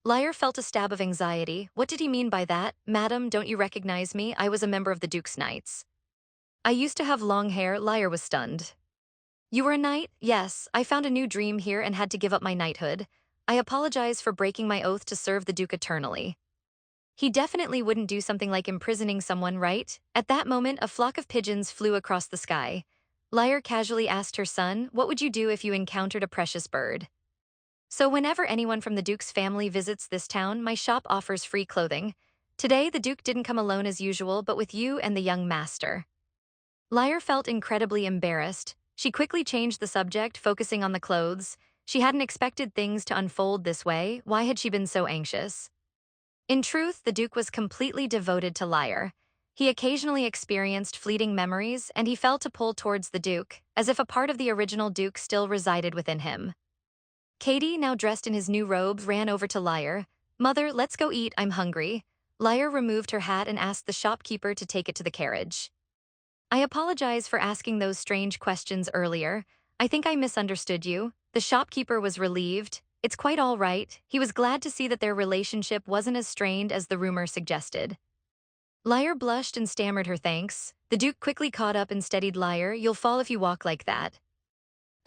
Speaker 1: Lyre felt a stab of anxiety. What did he mean by that? Madam, don't you recognize me? I was a member of the Duke's Knights. I used to have long hair. Lyre was stunned. You were a knight? Yes, I found a new dream here and had to give up my knighthood. I apologize for breaking my oath to serve the Duke eternally. He definitely wouldn't do something like imprisoning someone, right? At that moment, a flock of pigeons flew across the sky. Lyre casually asked her son, what would you do if you encountered a precious bird? So whenever anyone from the Duke's family visits this town, my shop offers free clothing. Today, the Duke didn't come alone as usual, but with you and the young master. Lyre felt incredibly embarrassed. She quickly changed the subject, focusing on the clothes. She hadn't expected things to unfold this way. Why had she been so anxious? In truth, the Duke was completely devoted to Lyre. He occasionally experienced fleeting memories, and he felt a pull towards the Duke, as if a part of the original Duke still resided within him. Katie, now dressed in his new robes, ran over to Lyre. Mother, let's go eat, I'm hungry. Lyre removed her hat and asked the shopkeeper to take it to the carriage. I apologize for asking those strange questions earlier. I think I misunderstood you. The shopkeeper was relieved. It's quite all right. He was glad to see that their relationship wasn't as strained as the rumor suggested. Lyre blushed and stammered her thanks. The Duke quickly caught up and steadied Lyre. You'll fall if you walk like that.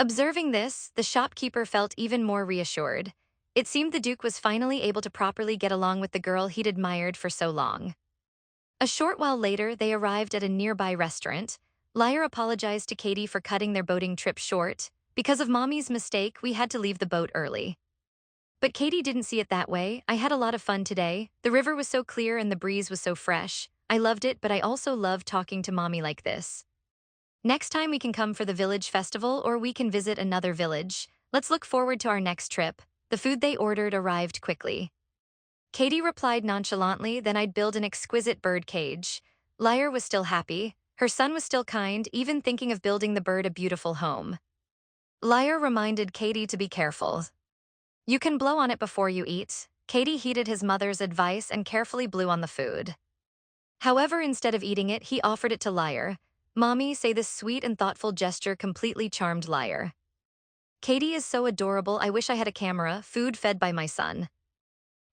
Speaker 1: Observing this, the shopkeeper felt even more reassured. It seemed the Duke was finally able to properly get along with the girl he'd admired for so long. A short while later, they arrived at a nearby restaurant. Lyre apologized to Katie for cutting their boating trip short. Because of Mommy's mistake, we had to leave the boat early. But Katie didn't see it that way. I had a lot of fun today. The river was so clear and the breeze was so fresh. I loved it, but I also loved talking to Mommy like this. Next time we can come for the village festival or we can visit another village. Let's look forward to our next trip. The food they ordered arrived quickly. Katie replied nonchalantly, then I'd build an exquisite bird cage. Lyre was still happy. Her son was still kind, even thinking of building the bird a beautiful home. Lyre reminded Katie to be careful. You can blow on it before you eat. Katie heeded his mother's advice and carefully blew on the food. However, instead of eating it, he offered it to Lyre. Mommy, say this sweet and thoughtful gesture completely charmed Lyre. Katie is so adorable, I wish I had a camera, food fed by my son.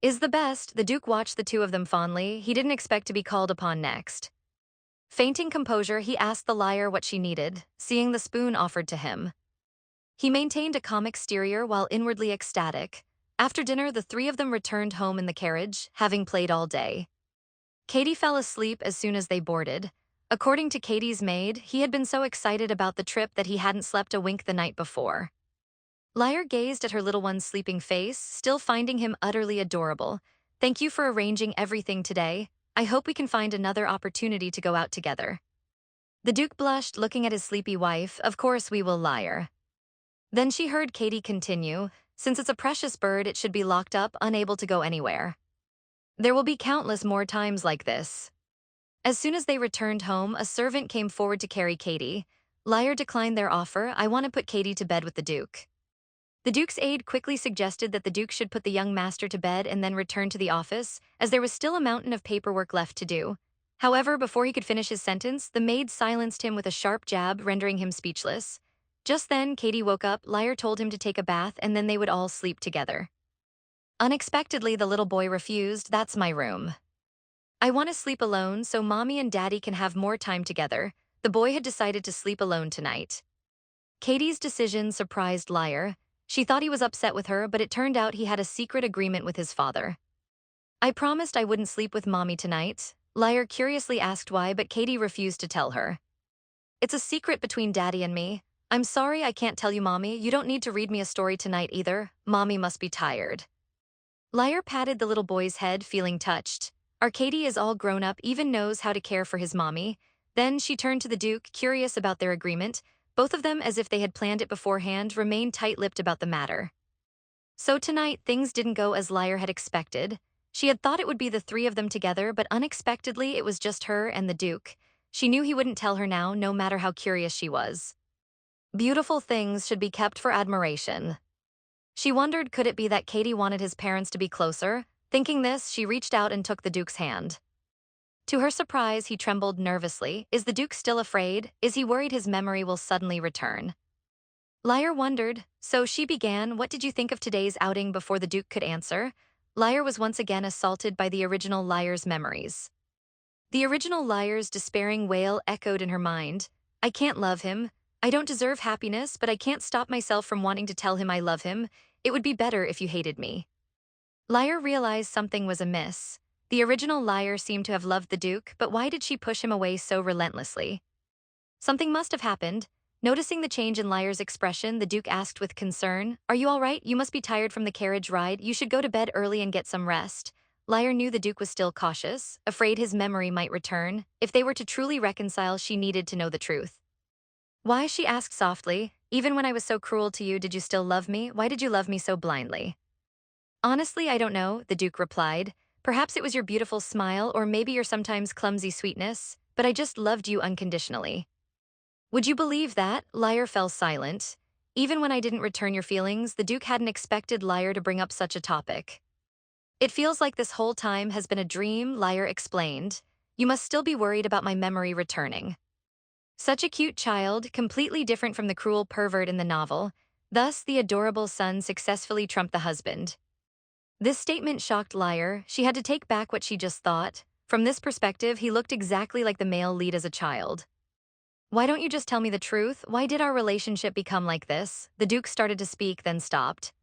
Speaker 1: Is the best. The Duke watched the two of them fondly. He didn't expect to be called upon next. Fainting composure, he asked the Lyre what she needed, seeing the spoon offered to him. He maintained a calm exterior while inwardly ecstatic. After dinner, the three of them returned home in the carriage, having played all day. Katie fell asleep as soon as they boarded. According to Katie's maid, he had been so excited about the trip that he hadn't slept a wink the night before. Lyre gazed at her little one's sleeping face, still finding him utterly adorable. Thank you for arranging everything today. I hope we can find another opportunity to go out together. The Duke blushed, looking at his sleepy wife. Of course we will, Lyre. Then she heard Katie continue, since it's a precious bird, it should be locked up, unable to go anywhere. There will be countless more times like this. As soon as they returned home, a servant came forward to carry Katie. Lyre declined their offer. I want to put Katie to bed with the Duke. The Duke's aide quickly suggested that the Duke should put the young master to bed and then return to the office, as there was still a mountain of paperwork left to do. However, before he could finish his sentence, the maid silenced him with a sharp jab, rendering him speechless. Just then, Katie woke up. Lyre told him to take a bath and then they would all sleep together. Unexpectedly, the little boy refused. That's my room. I want to sleep alone so Mommy and Daddy can have more time together. The boy had decided to sleep alone tonight. Katie's decision surprised Lyre. She thought he was upset with her, but it turned out he had a secret agreement with his father. I promised I wouldn't sleep with Mommy tonight. Lyre curiously asked why, but Katie refused to tell her. It's a secret between Daddy and me. I'm sorry I can't tell you, Mommy. You don't need to read me a story tonight either. Mommy must be tired. Lyre patted the little boy's head, feeling touched. Katie is all grown up, even knows how to care for his mommy. Then she turned to the Duke, curious about their agreement. Both of them, as if they had planned it beforehand, remained tight-lipped about the matter. So tonight, things didn't go as Lyre had expected. She had thought it would be the three of them together, but unexpectedly it was just her and the Duke. She knew he wouldn't tell her now, no matter how curious she was. Beautiful things should be kept for admiration. She wondered, could it be that Katie wanted his parents to be closer? Thinking this, she reached out and took the Duke's hand. To her surprise, he trembled nervously. Is the Duke still afraid? Is he worried his memory will suddenly return? Lyre wondered. So she began, what did you think of today's outing? Before the Duke could answer, Lyre was once again assaulted by the original Lyre's memories. The original Lyre's despairing wail echoed in her mind. I can't love him. I don't deserve happiness, but I can't stop myself from wanting to tell him I love him. It would be better if you hated me. Lyre realized something was amiss. The original Lyre seemed to have loved the Duke, but why did she push him away so relentlessly? Something must have happened. Noticing the change in Lyre's expression, the Duke asked with concern, Are you all right? You must be tired from the carriage ride. You should go to bed early and get some rest. Lyre knew the Duke was still cautious, afraid his memory might return. If they were to truly reconcile, she needed to know the truth. Why, she asked softly, even when I was so cruel to you, did you still love me? Why did you love me so blindly? Honestly, I don't know, the Duke replied. Perhaps it was your beautiful smile, or maybe your sometimes clumsy sweetness, but I just loved you unconditionally. Would you believe that? Lyre fell silent. Even when I didn't return your feelings, the Duke hadn't expected Lyre to bring up such a topic. It feels like this whole time has been a dream, Lyre explained. You must still be worried about my memory returning. Such a cute child, completely different from the cruel pervert in the novel. Thus, the adorable son successfully trumped the husband. This statement shocked Lyre. She had to take back what she just thought. From this perspective, he looked exactly like the male lead as a child. Why don't you just tell me the truth? Why did our relationship become like this? The Duke started to speak, then stopped.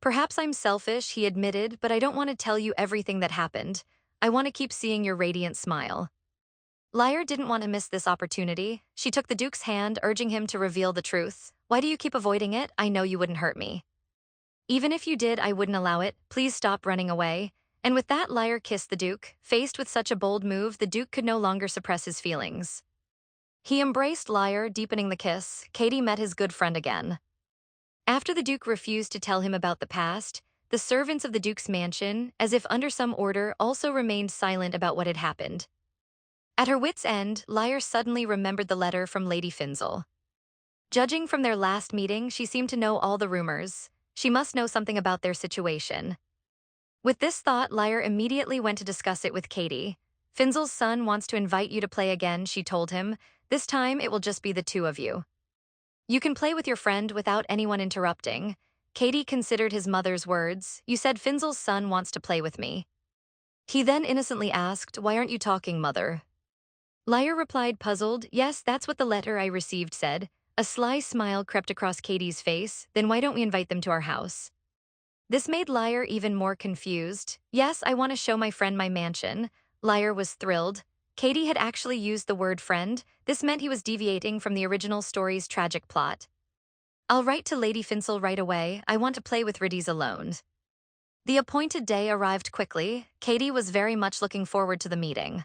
Speaker 1: Perhaps I'm selfish, he admitted, but I don't want to tell you everything that happened. I want to keep seeing your radiant smile. Lyre didn't want to miss this opportunity. She took the Duke's hand, urging him to reveal the truth. Why do you keep avoiding it? I know you wouldn't hurt me. Even if you did, I wouldn't allow it. Please stop running away. And with that, Lyre kissed the Duke. Faced with such a bold move, the Duke could no longer suppress his feelings. He embraced Lyre, deepening the kiss. Katie met his good friend again. After the Duke refused to tell him about the past, the servants of the Duke's mansion, as if under some order, also remained silent about what had happened. At her wits' end, Lyre suddenly remembered the letter from Lady Finzel. Judging from their last meeting, she seemed to know all the rumors. She must know something about their situation. With this thought, Lyre immediately went to discuss it with Katie. Finzel's son wants to invite you to play again, she told him. This time, it will just be the two of you. You can play with your friend without anyone interrupting. Katie considered his mother's words. You said Finzel's son wants to play with me. He then innocently asked, Why aren't you talking, mother? Lyre replied, puzzled, Yes, that's what the letter I received said. A sly smile crept across Katie's face. Then why don't we invite them to our house? This made Lyre even more confused. Yes, I want to show my friend my mansion. Lyre was thrilled. Katie had actually used the word friend. This meant he was deviating from the original story's tragic plot. I'll write to Lady Finzel right away. I want to play with Riddies alone. The appointed day arrived quickly. Katie was very much looking forward to the meeting.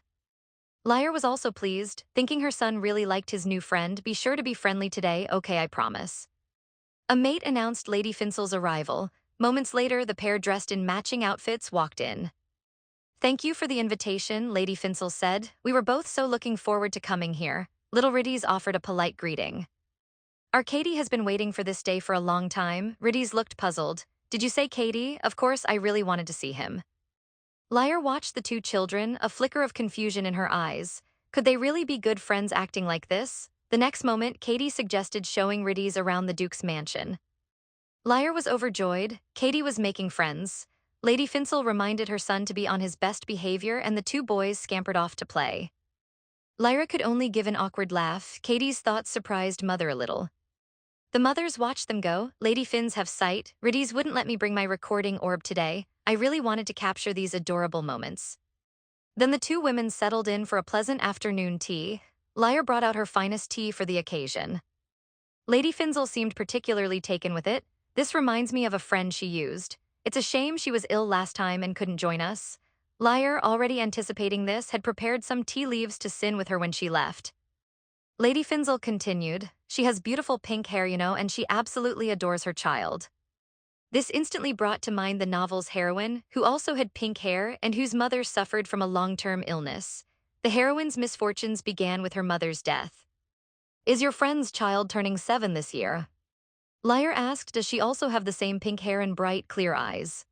Speaker 1: Lyre was also pleased, thinking her son really liked his new friend. Be sure to be friendly today, okay, I promise. A maid announced Lady Finzel's arrival. Moments later, the pair dressed in matching outfits walked in. Thank you for the invitation, Lady Finzel said. We were both so looking forward to coming here. Little Riddies offered a polite greeting. Our Katie has been waiting for this day for a long time. Riddies looked puzzled. Did you say Katie? Of course, I really wanted to see him. Lyre watched the two children, a flicker of confusion in her eyes. Could they really be good friends acting like this? The next moment, Katie suggested showing Riddies around the Duke's mansion. Lyre was overjoyed. Katie was making friends. Lady Finzel reminded her son to be on his best behavior, and the two boys scampered off to play. Lyra could only give an awkward laugh. Katie's thoughts surprised Mother a little. The mothers watched them go. Lady Finns have sight. Riddies wouldn't let me bring my recording orb today. I really wanted to capture these adorable moments. Then the two women settled in for a pleasant afternoon tea. Lyra brought out her finest tea for the occasion. Lady Finzel seemed particularly taken with it. This reminds me of a friend she used. It's a shame she was ill last time and couldn't join us. Lyre, already anticipating this, had prepared some tea leaves to sin with her when she left. Lady Finzel continued, she has beautiful pink hair, and she absolutely adores her child. This instantly brought to mind the novel's heroine, who also had pink hair and whose mother suffered from a long-term illness. The heroine's misfortunes began with her mother's death. Is your friend's child turning 7 this year? Lyre asked, does she also have the same pink hair and bright, clear eyes?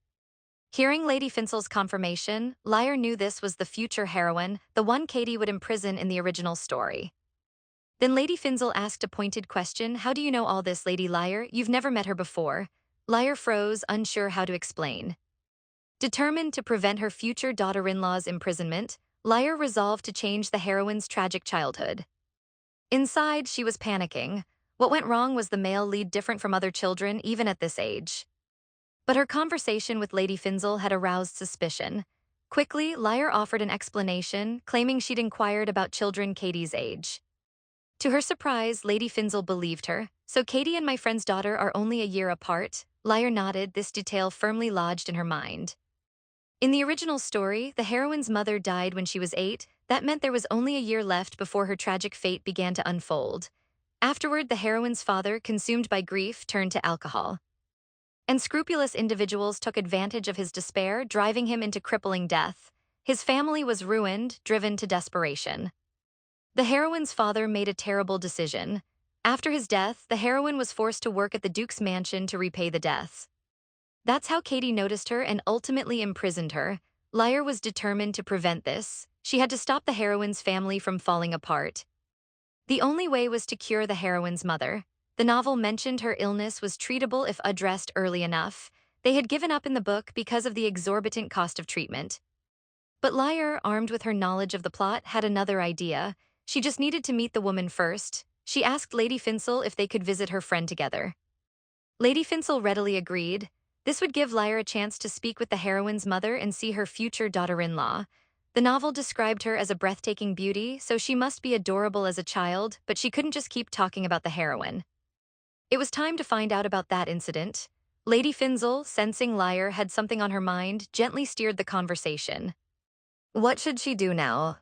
Speaker 1: Hearing Lady Finzel's confirmation, Lyre knew this was the future heroine, the one Katie would imprison in the original story. Then Lady Finzel asked a pointed question, how do you know all this, Lady Lyre? You've never met her before. Lyre froze, unsure how to explain. Determined to prevent her future daughter-in-law's imprisonment, Lyre resolved to change the heroine's tragic childhood. Inside, she was panicking. What went wrong was the male lead different from other children, even at this age. But her conversation with Lady Finzel had aroused suspicion. Quickly, Lyre offered an explanation, claiming she'd inquired about children Katie's age. To her surprise, Lady Finzel believed her. So Katie and my friend's daughter are only a year apart. Lyre nodded, this detail firmly lodged in her mind. In the original story, the heroine's mother died when she was 8. That meant there was only a year left before her tragic fate began to unfold. Afterward, the heroine's father, consumed by grief, turned to alcohol. Unscrupulous individuals took advantage of his despair, driving him into crippling death. His family was ruined, driven to desperation. The heroine's father made a terrible decision. After his death, the heroine was forced to work at the Duke's mansion to repay the debts. That's how Katie noticed her and ultimately imprisoned her. Lyre was determined to prevent this. She had to stop the heroine's family from falling apart. The only way was to cure the heroine's mother. The novel mentioned her illness was treatable if addressed early enough. They had given up in the book because of the exorbitant cost of treatment. But Lyre, armed with her knowledge of the plot, had another idea. She just needed to meet the woman first. She asked Lady Finzel if they could visit her friend together. Lady Finzel readily agreed. This would give Lyre a chance to speak with the heroine's mother and see her future daughter-in-law. The novel described her as a breathtaking beauty, so she must be adorable as a child, but she couldn't just keep talking about the heroine. It was time to find out about that incident. Lady Finzel, sensing Lyre had something on her mind, gently steered the conversation. What should she do now?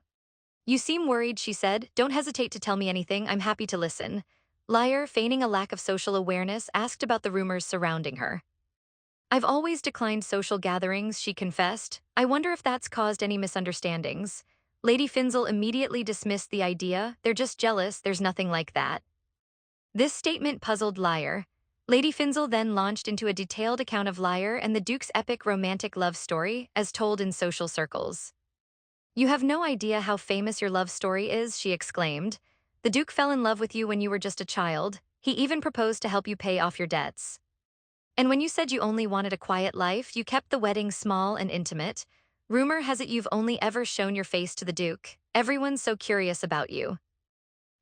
Speaker 1: You seem worried, she said. Don't hesitate to tell me anything, I'm happy to listen. Lyre, feigning a lack of social awareness, asked about the rumors surrounding her. I've always declined social gatherings, she confessed. I wonder if that's caused any misunderstandings. Lady Finzel immediately dismissed the idea. They're just jealous, there's nothing like that. This statement puzzled Lyre. Lady Finzel then launched into a detailed account of Lyre and the Duke's epic romantic love story, as told in social circles. You have no idea how famous your love story is, she exclaimed. The Duke fell in love with you when you were just a child. He even proposed to help you pay off your debts. And when you said you only wanted a quiet life, you kept the wedding small and intimate. Rumor has it you've only ever shown your face to the Duke. Everyone's so curious about you.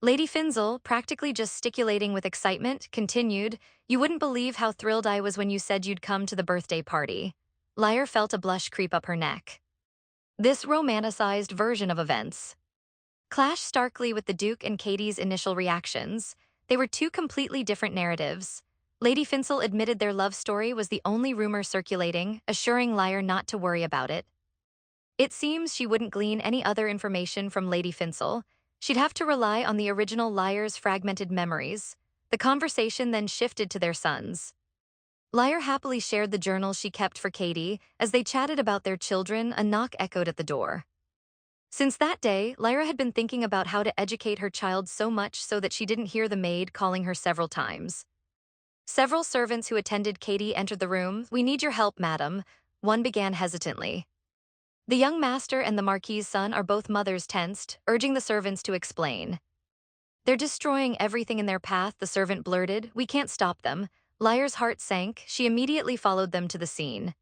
Speaker 1: Lady Finzel, practically gesticulating with excitement, continued, you wouldn't believe how thrilled I was when you said you'd come to the birthday party. Lyre felt a blush creep up her neck. This romanticized version of events clashed starkly with the Duke and Katie's initial reactions. They were two completely different narratives. Lady Finzel admitted their love story was the only rumor circulating, assuring Lyre not to worry about it. It seems she wouldn't glean any other information from Lady Finzel. She'd have to rely on the original Lyre's fragmented memories. The conversation then shifted to their sons. Lyre happily shared the journal she kept for Katie. As they chatted about their children, a knock echoed at the door. Since that day, Lyre had been thinking about how to educate her child so much so that she didn't hear the maid calling her several times. Several servants who attended Katie entered the room. We need your help, madam, one began hesitantly. The young master and the Marquis's son are both mothers tensed, urging the servants to explain. They're destroying everything in their path, the servant blurted. We can't stop them. Lyre's heart sank. She immediately followed them to the scene.